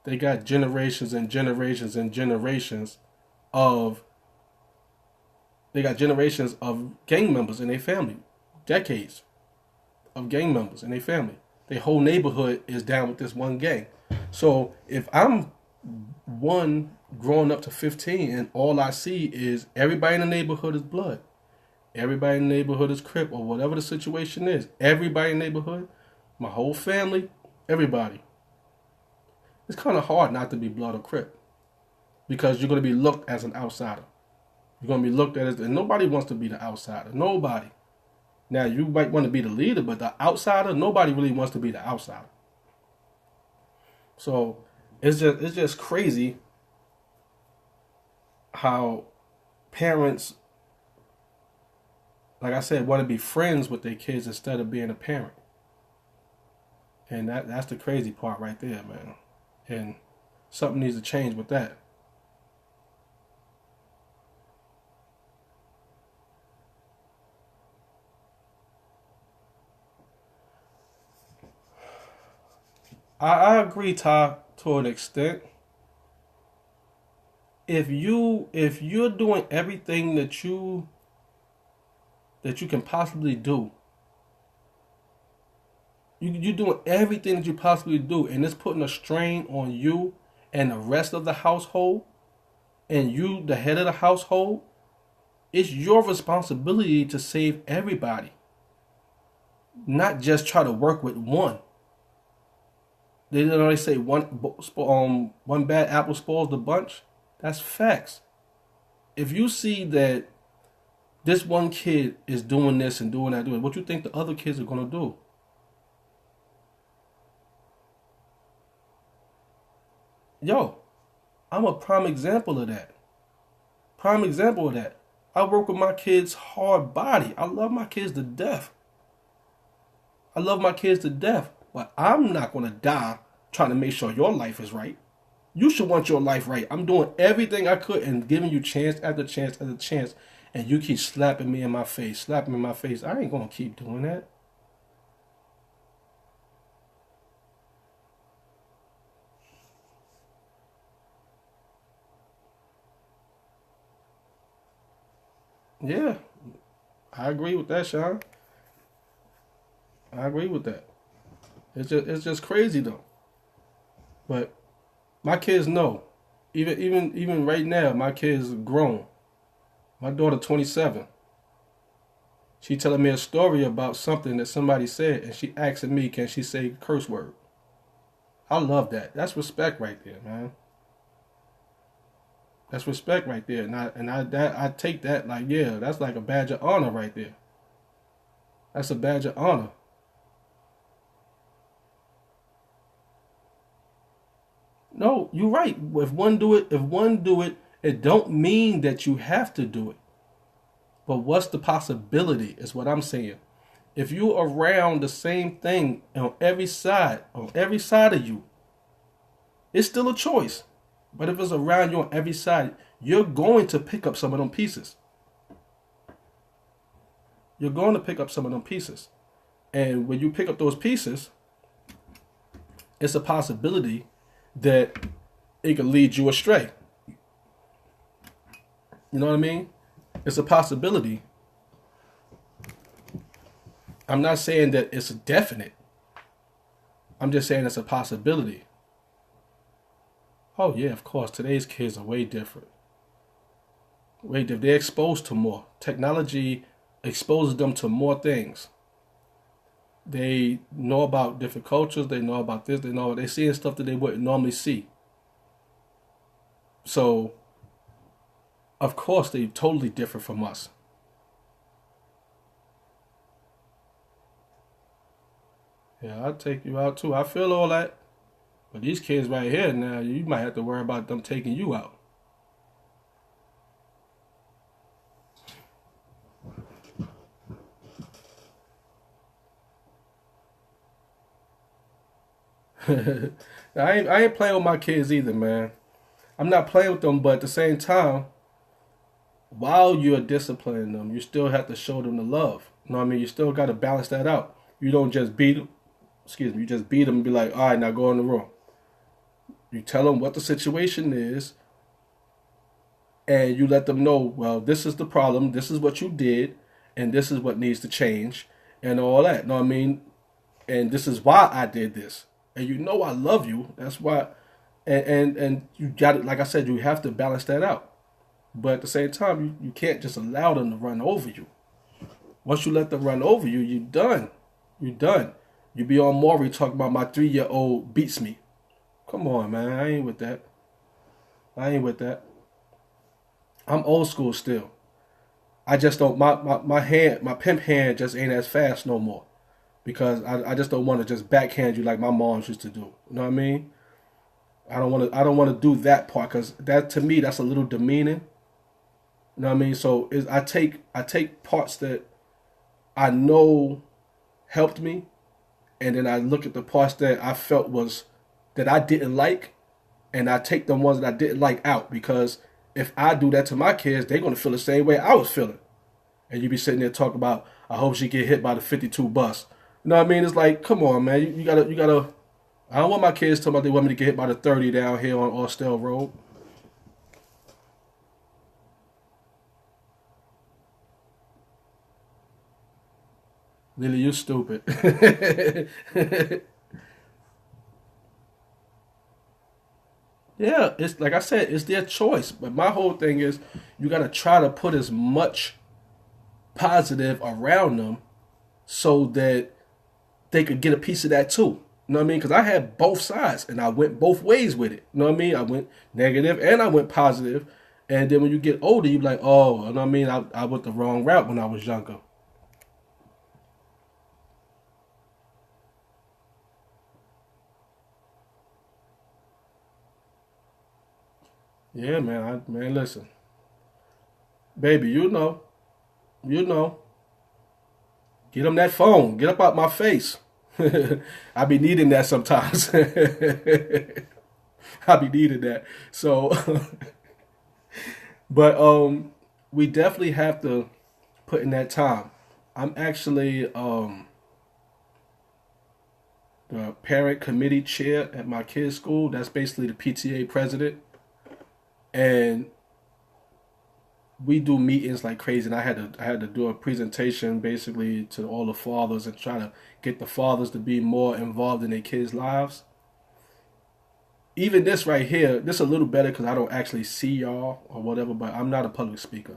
They got generations and generations and generations of they got generations of gang members in their family. Decades of gang members in their family. Their whole neighborhood is down with this one gang. So if I'm one growing up to 15 and all I see is everybody in the neighborhood is blood, everybody in the neighborhood is Crip or whatever the situation is, everybody in the neighborhood, my whole family, everybody, it's kind of hard not to be blood or Crip because you're going to be looked as an outsider. You're going to be looked at as, and nobody wants to be the outsider. Nobody. Now, you might want to be the leader, but the outsider, nobody really wants to be the outsider. So it's just crazy how parents, like I said, want to be friends with their kids instead of being a parent. And that's the crazy part right there, man. And something needs to change with that. I agree, Ty, to an extent. If you're doing everything that you can possibly do, you're doing everything that you possibly do, and it's putting a strain on you and the rest of the household, and you, the head of the household, it's your responsibility to save everybody, not just try to work with one. They say one bad apple spoils the bunch. That's facts. If you see that this one kid is doing this and doing that, what you think the other kids are gonna do? Yo, I'm a prime example of that. Prime example of that. I work with my kids' hard body. I love my kids to death. I love my kids to death. But I'm not going to die trying to make sure your life is right. You should want your life right. I'm doing everything I could and giving you chance after chance after chance. And you keep slapping me in my face, slapping me in my face. I ain't going to keep doing that. Yeah, I agree with that, Sean. I agree with that. It's just crazy though. But my kids know. Even right now, my kids are grown. My daughter 27. She telling me a story about something that somebody said, and she asking me, can she say curse word? I love that. That's respect right there, man. That's respect right there. And I take that like, yeah, that's like a badge of honor right there. That's a badge of honor. No, you're right. If one do it, it don't mean that you have to do it. But what's the possibility is what I'm saying. If you're around the same thing on every side of you, it's still a choice. But if it's around you on every side, you're going to pick up some of them pieces. You're going to pick up some of them pieces. And when you pick up those pieces, it's a possibility that it could lead you astray. You know what I mean? It's a possibility. I'm not saying that it's a definite. I'm just saying it's a possibility. Oh yeah, of course. Today's kids are way different. Way different. They're exposed to more. Technology exposes them to more things. They know about different cultures. They know about this. They're seeing stuff that they wouldn't normally see. So, of course, they're totally different from us. Yeah, I'll take you out too. I feel all that. But these kids right here now, you might have to worry about them taking you out. I ain't playing with my kids either, man. I'm not playing with them, but at the same time, while you're disciplining them, you still have to show them the love. You know what I mean? You still got to balance that out. You don't just beat them. Excuse me. You just beat them and be like, all right, now go in the room. You tell them what the situation is, and you let them know, well, this is the problem, this is what you did, and this is what needs to change, and all that. Know what I mean? And this is why I did this. And you know I love you. That's why. And you got it. Like I said, you have to balance that out. But at the same time, you can't just allow them to run over you. Once you let them run over you, you're done. You're done. You be on Maury talking about my 3-year-old beats me. Come on, man. I ain't with that. I ain't with that. I'm old school still. I just don't my pimp hand just ain't as fast no more. Because I just don't want to just backhand you like my mom used to do. You know what I mean? I don't want to do that part because that to me that's a little demeaning. You know what I mean? So I take parts that I know helped me, and then I look at the parts that I felt was that I didn't like, and I take the ones that I didn't like out because if I do that to my kids, they're gonna feel the same way I was feeling. And you be sitting there talking about, I hope she get hit by the 52 bus. You know what I mean? It's like, come on, man. You gotta. I don't want my kids talking about they want me to get hit by the 30 down here on Austell Road. Lily, you stupid. Yeah, it's like I said, it's their choice. But my whole thing is, you gotta try to put as much positive around them so that they could get a piece of that too. You know what I mean? Because I had both sides and I went both ways with it. You know what I mean? I went negative and I went positive. And then when you get older, you be like, oh, you know what I mean? I went the wrong route when I was younger. Yeah, man. Man, listen, baby, you know, get them that phone. Get up out my face. I be needing that sometimes. I be needing that. So, but we definitely have to put in that time. I'm actually the parent committee chair at my kids' school. That's basically the PTA president, and we do meetings like crazy. And I had to do a presentation basically to all the fathers and try to get the fathers to be more involved in their kids' lives. Even this right here, this is a little better because I don't actually see y'all or whatever, but I'm not a public speaker.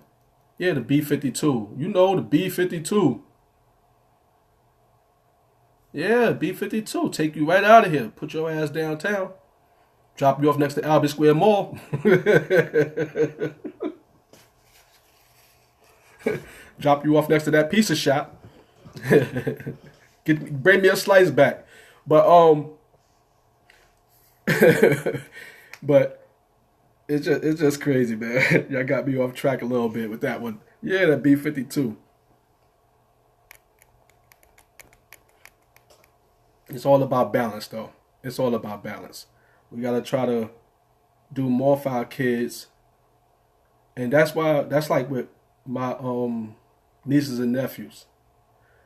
Yeah, the B-52. You know the B-52. Yeah, B-52. Take you right out of here. Put your ass downtown. Drop you off next to Albert Square Mall. Drop you off next to that pizza shop. Bring me a slice back. But but it's just crazy, man. Y'all got me off track a little bit with that one. Yeah, that B-52. It's all about balance, though. It's all about balance. We gotta try to do more for our kids, and that's like with my nieces and nephews.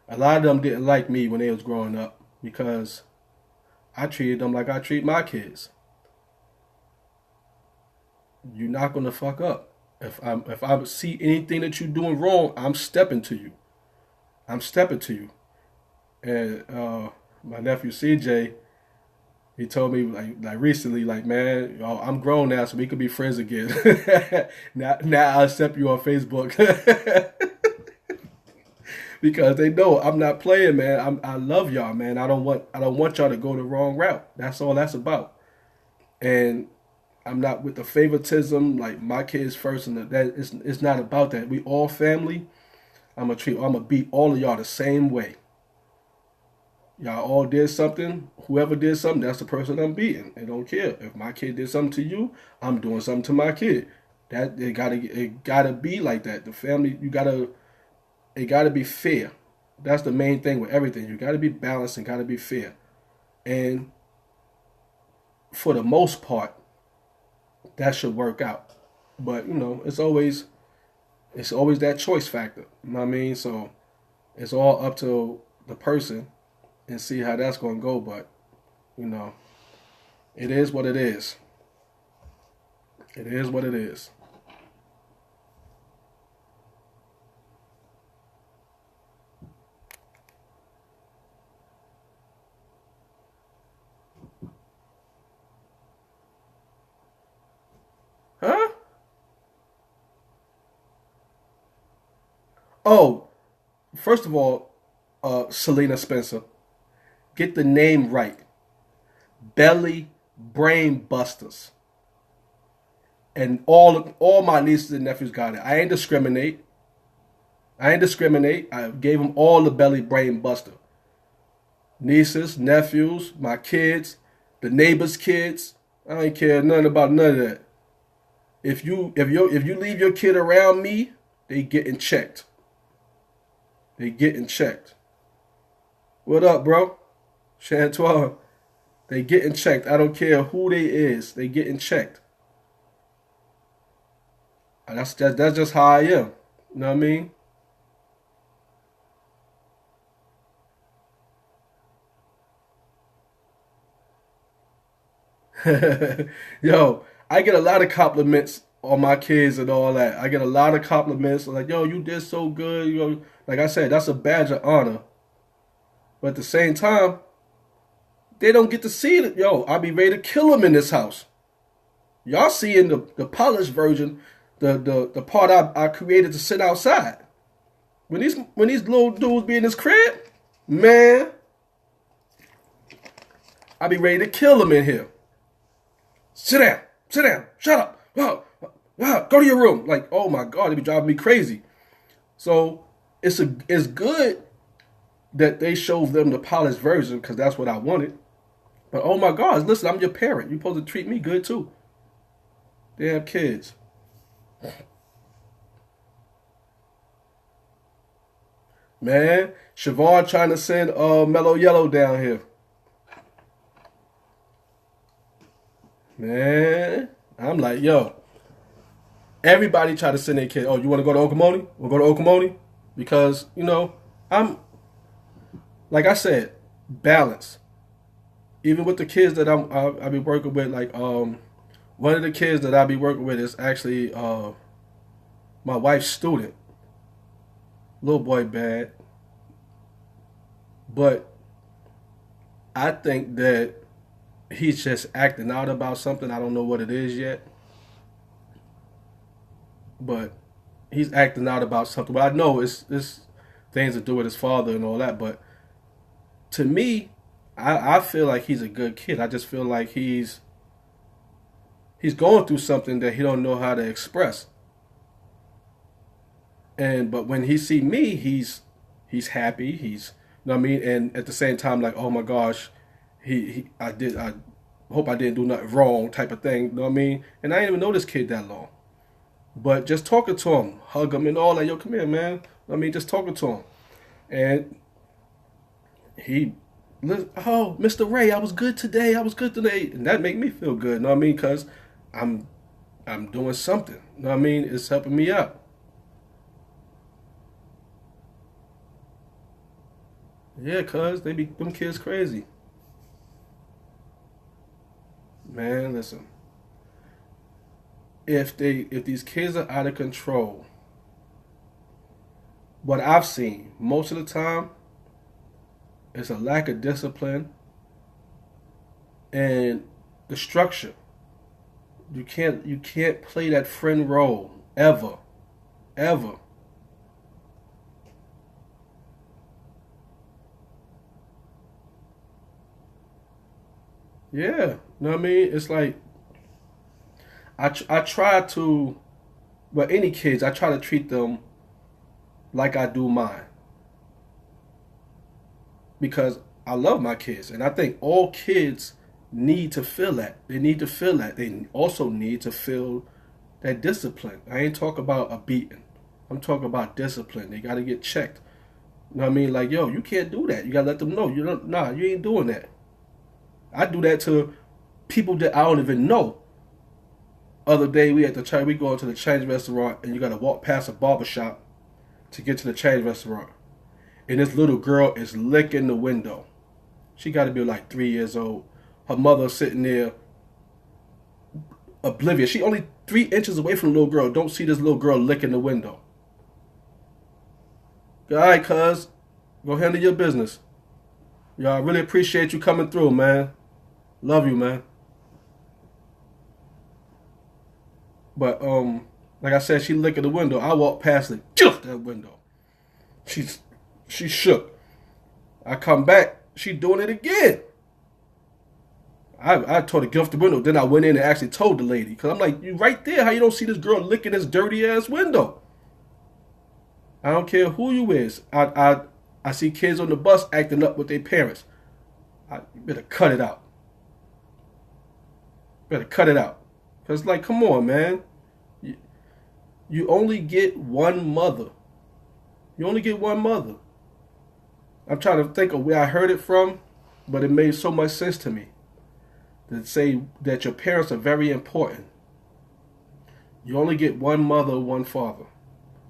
A lot of them didn't like me when they was growing up because I treated them like I treat my kids. You're not gonna fuck up. If I see anything that you're doing wrong, I'm stepping to you. I'm stepping to you. And my nephew CJ, he told me like recently, like, man, I'm grown now, so we could be friends again. Now I accept you on Facebook because they know I'm not playing, man. I love y'all, man. I don't want y'all to go the wrong route. That's all that's about. And I'm not with the favoritism, like my kids first, and that it's not about that. We all family. I'm gonna beat all of y'all the same way. Y'all all did something. Whoever did something, that's the person I'm beating. I don't care if my kid did something to you. I'm doing something to my kid. That it gotta be like that. The family, it gotta be fair. That's the main thing with everything. You gotta be balanced and gotta be fair. And for the most part, that should work out. But it's always that choice factor. You know what I mean? So it's all up to the person and see how that's gonna go. But you know, it is what it is. It is what it is. Huh? Oh, first of all, Selena Spencer, get the name right. Belly Brain Busters. And all my nieces and nephews got it. I ain't discriminate. I gave them all the Belly Brain Buster. Nieces, nephews, my kids, the neighbors' kids. I ain't care nothing about none of that. If you leave your kid around me, they getting checked. They getting checked. What up, bro? Chantois. They getting checked. I don't care who they is. They getting checked. That's just how I am. You know what I mean? Yo, I get a lot of compliments on my kids and all that. I get a lot of compliments like, yo, you did so good. You know, like I said, that's a badge of honor. But at the same time, they don't get to see it. Yo, I be ready to kill them in this house. Y'all seeing the polished version, the part I created to sit outside. When these little dudes be in this crib, man, I be ready to kill them in here. Sit down, shut up. Go to your room. Like, oh my God, they be driving me crazy. So it's good that they showed them the polished version because that's what I wanted. But oh my God, listen, I'm your parent. You're supposed to treat me good too. They have kids. Man, Siobhan trying to send Mellow Yellow down here. Man, I'm like, yo, everybody try to send their kid. Oh, you want to go to Okamoni? We'll go to Okamoni because I'm like I said, balance. Even with the kids that I be working with, like one of the kids that I be working with is actually my wife's student. Little boy bad, but I think that he's just acting out about something. I don't know what it is yet, but he's acting out about something. Well, I know it's things to do with his father and all that, but to me, I feel like he's a good kid. I just feel like he's going through something that he don't know how to express. But when he see me, he's happy. He's, you know what I mean. And at the same time, like, oh my gosh, I hope I didn't do nothing wrong, type of thing. You know what I mean. And I didn't even know this kid that long. But just talking to him, hug him and all that. Yo, come here, man. You know what I mean, just talking to him, and he, oh, Mr. Ray, I was good today. And that make me feel good. You know what I mean? Because I'm doing something. You know what I mean? It's helping me out. Yeah, cuz they be them kids crazy. Man, listen. If these kids are out of control, what I've seen most of the time is a lack of discipline and the structure. You can't play that friend role ever. Ever. Yeah. You know what I mean? It's like I try to, well, any kids, I try to treat them like I do mine because I love my kids, and I think all kids need to feel that. They need to feel that. They also need to feel that discipline. I ain't talking about a beating. I'm talking about discipline. They got to get checked. You know what I mean? Like, yo, you can't do that. You got to let them know. You don't. Nah, you ain't doing that. I do that to people that I don't even know. Other day we go to the Chinese restaurant, and you got to walk past a barber shop to get to the Chinese restaurant, and this little girl is licking the window. She got to be like 3 years old. Her mother sitting there oblivious. She only 3 inches away from the little girl. Don't see this little girl licking the window. All right, cuz. Go handle your business. Y'all, really appreciate you coming through, man. Love you, man. But, like I said, she licking the window. I walked past it. That window. She shook. I come back. She doing it again. I told her, get off the window. Then I went in and actually told the lady. Because I'm like, you right there. How you don't see this girl licking this dirty-ass window? I don't care who you is. I see kids on the bus acting up with their parents. You better cut it out. Better cut it out. Because, like, come on, man. You only get one mother. You only get one mother. I'm trying to think of where I heard it from, but it made so much sense to me. To say that your parents are very important. You only get one mother, one father.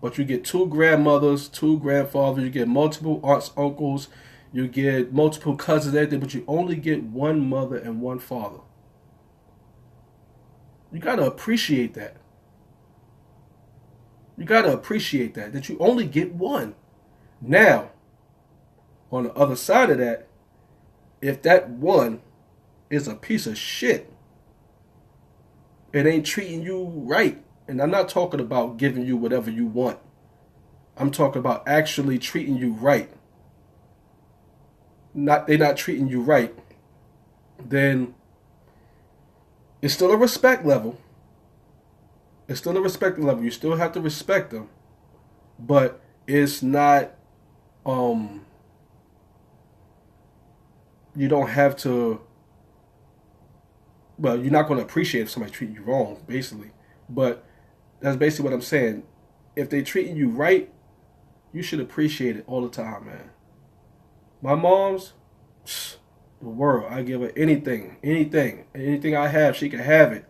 But you get 2 grandmothers, 2 grandfathers, you get multiple aunts, uncles, you get multiple cousins, everything, but you only get one mother and one father. You got to appreciate that. You got to appreciate that you only get one. Now, on the other side of that, if that one is a piece of shit, it ain't treating you right. And I'm not talking about giving you whatever you want. I'm talking about actually treating you right. They're not treating you right. Then it's still a respect level. It's still a respect level. You still have to respect them. But it's not, you don't have to, well, you're not going to appreciate if somebody treating you wrong, basically. But that's basically what I'm saying. If they're treating you right, you should appreciate it all the time, man. My mom's, the world. I give her anything I have, she can have it.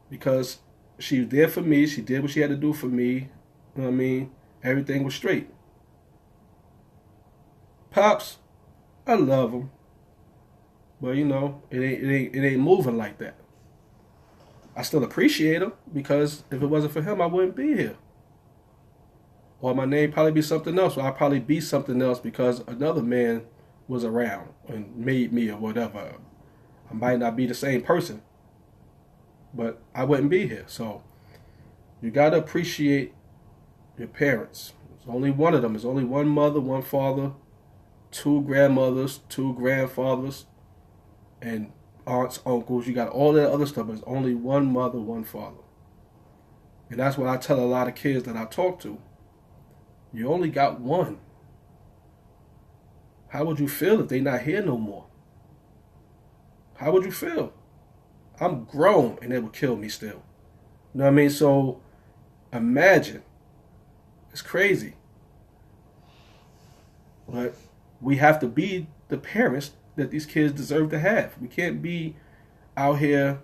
Because she was there for me. She did what she had to do for me. You know what I mean? Everything was straight. Pops, I love him. But, you know, it ain't moving like that. I still appreciate him because if it wasn't for him, I wouldn't be here. Or my name probably be something else. Or I'd probably be something else because another man was around and made me or whatever. I might not be the same person, but I wouldn't be here. So you got to appreciate your parents. There's only one of them. There's only one mother, one father, 2 grandmothers, 2 grandfathers, and aunts, uncles. You got all that other stuff, but there's only one mother, one father. And that's what I tell a lot of kids that I talk to. You only got one. How would you feel if they not here no more? How would you feel? I'm grown and they would kill me still. You know what I mean? So imagine. It's crazy. But we have to be the parents that these kids deserve to have. We can't be out here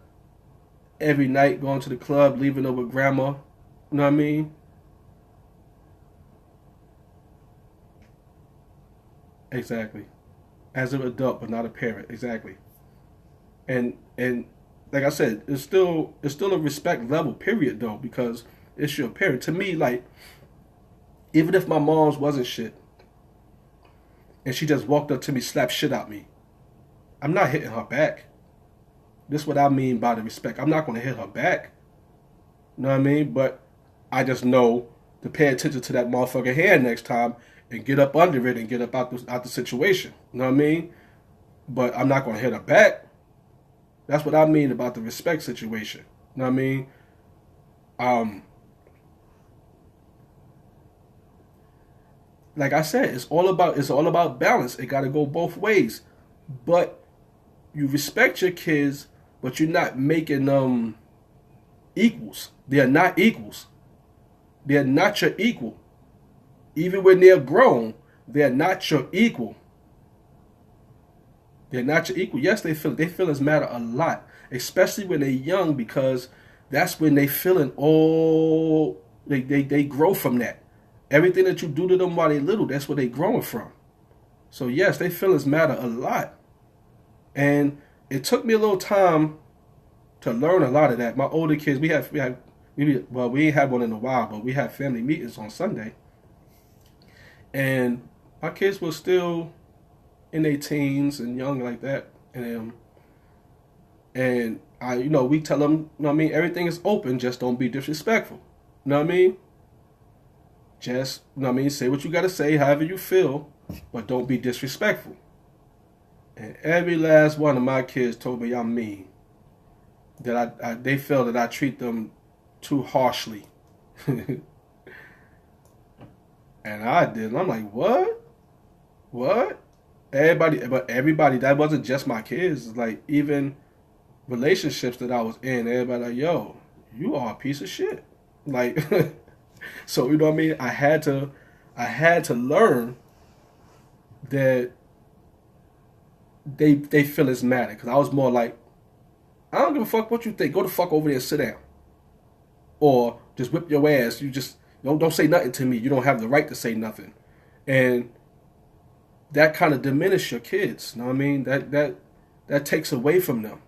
every night going to the club, leaving over grandma. You know what I mean? Exactly. As an adult, but not a parent. Exactly. And like I said, it's still a respect level, period, though, because it's your parent. To me, like, even if my mom's wasn't shit, and she just walked up to me, slapped shit out me, I'm not hitting her back. This is what I mean by the respect. I'm not going to hit her back. You know what I mean? But I just know to pay attention to that motherfucker hand next time and get up under it and get up out the situation. You know what I mean? But I'm not going to hit her back. That's what I mean about the respect situation. You know what I mean? Like I said, it's all about balance. It got to go both ways. But you respect your kids, but you're not making them equals. They're not equals. They're not your equal. Even when they're grown, they're not your equal. They're not your equal. Yes, they feelings matter a lot, especially when they're young, because that's when they feeling all they grow from that. Everything that you do to them while they're little, that's where they're growing from. So yes, they feelings matter a lot. And it took me a little time to learn a lot of that. My older kids, we ain't had one in a while, but we had family meetings on Sunday, and my kids were still in their teens and young like that, and I, we tell them, everything is open, just don't be disrespectful. You know what I mean? Just, say what you gotta say, however you feel, but don't be disrespectful. And every last one of my kids told me I'm mean. That they feel that I treat them too harshly. And I did. And I'm like, what? What? Everybody, that wasn't just my kids. It's like, even relationships that I was in, everybody like, yo, you are a piece of shit. Like, so, you know what I mean? I had to learn that they feel it's matter. Because I was more like, I don't give a fuck what you think. Go the fuck over there and sit down. Or just whip your ass. You just don't say nothing to me. You don't have the right to say nothing. And that kind of diminishes your kids. You know what I mean? That takes away from them.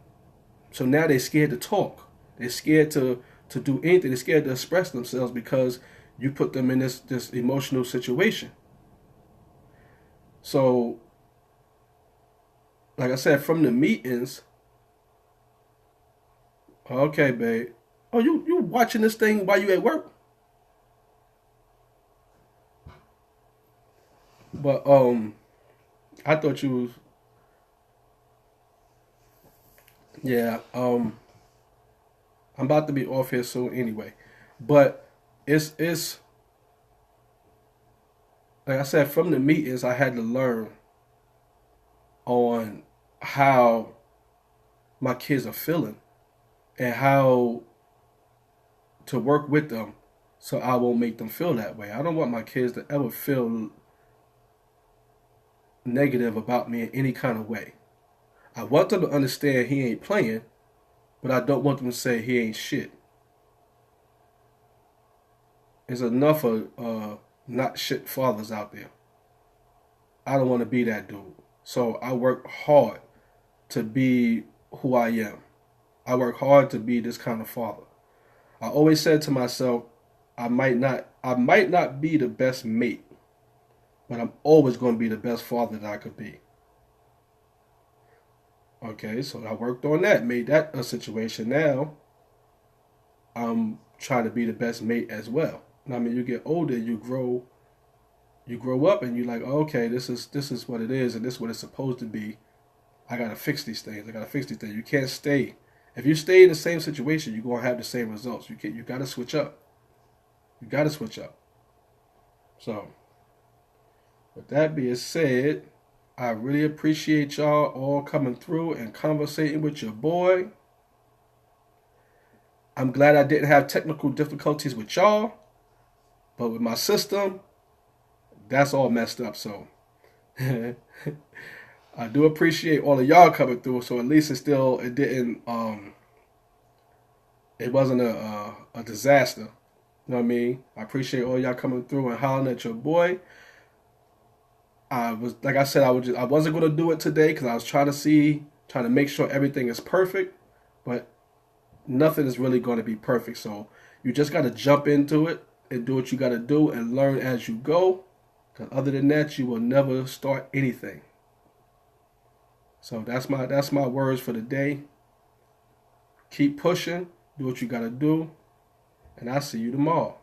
So now they're scared to talk. They're scared to do anything. They're scared to express themselves because you put them in this emotional situation. So, like I said, from the meetings. Okay, babe. Oh, you watching this thing while you at work? But I thought you was, yeah. I'm about to be off here soon anyway. But it's like I said, from the meetings I had to learn on how my kids are feeling and how to work with them so I won't make them feel that way. I don't want my kids to ever feel negative about me in any kind of way. I want them to understand he ain't playing, but I don't want them to say he ain't shit. There's enough of not shit fathers out there. I don't want to be that dude. So I work hard to be who I am. I work hard to be this kind of father. I always said to myself, I might not be the best mate, but I'm always going to be the best father that I could be. Okay, so I worked on that, made that a situation. Now I'm trying to be the best mate as well. I mean, you get older, you grow up, and you're like, oh, okay, this is what it is, and this is what it's supposed to be. I gotta fix these things. I gotta fix these things. You can't stay. If you stay in the same situation, you're gonna have the same results. You gotta switch up. You gotta switch up. So, with that being said, I really appreciate y'all all coming through and conversating with your boy. I'm glad I didn't have technical difficulties with y'all, but with my system, that's all messed up. So, I do appreciate all of y'all coming through. So at least it wasn't a disaster. You know what I mean? I appreciate all y'all coming through and hollering at your boy. Like I said, I wasn't gonna do it today because I was trying to make sure everything is perfect, but nothing is really going to be perfect. So you just got to jump into it and do what you got to do and learn as you go. Because other than that, you will never start anything. So that's my words for the day. Keep pushing, do what you got to do, and I'll see you tomorrow.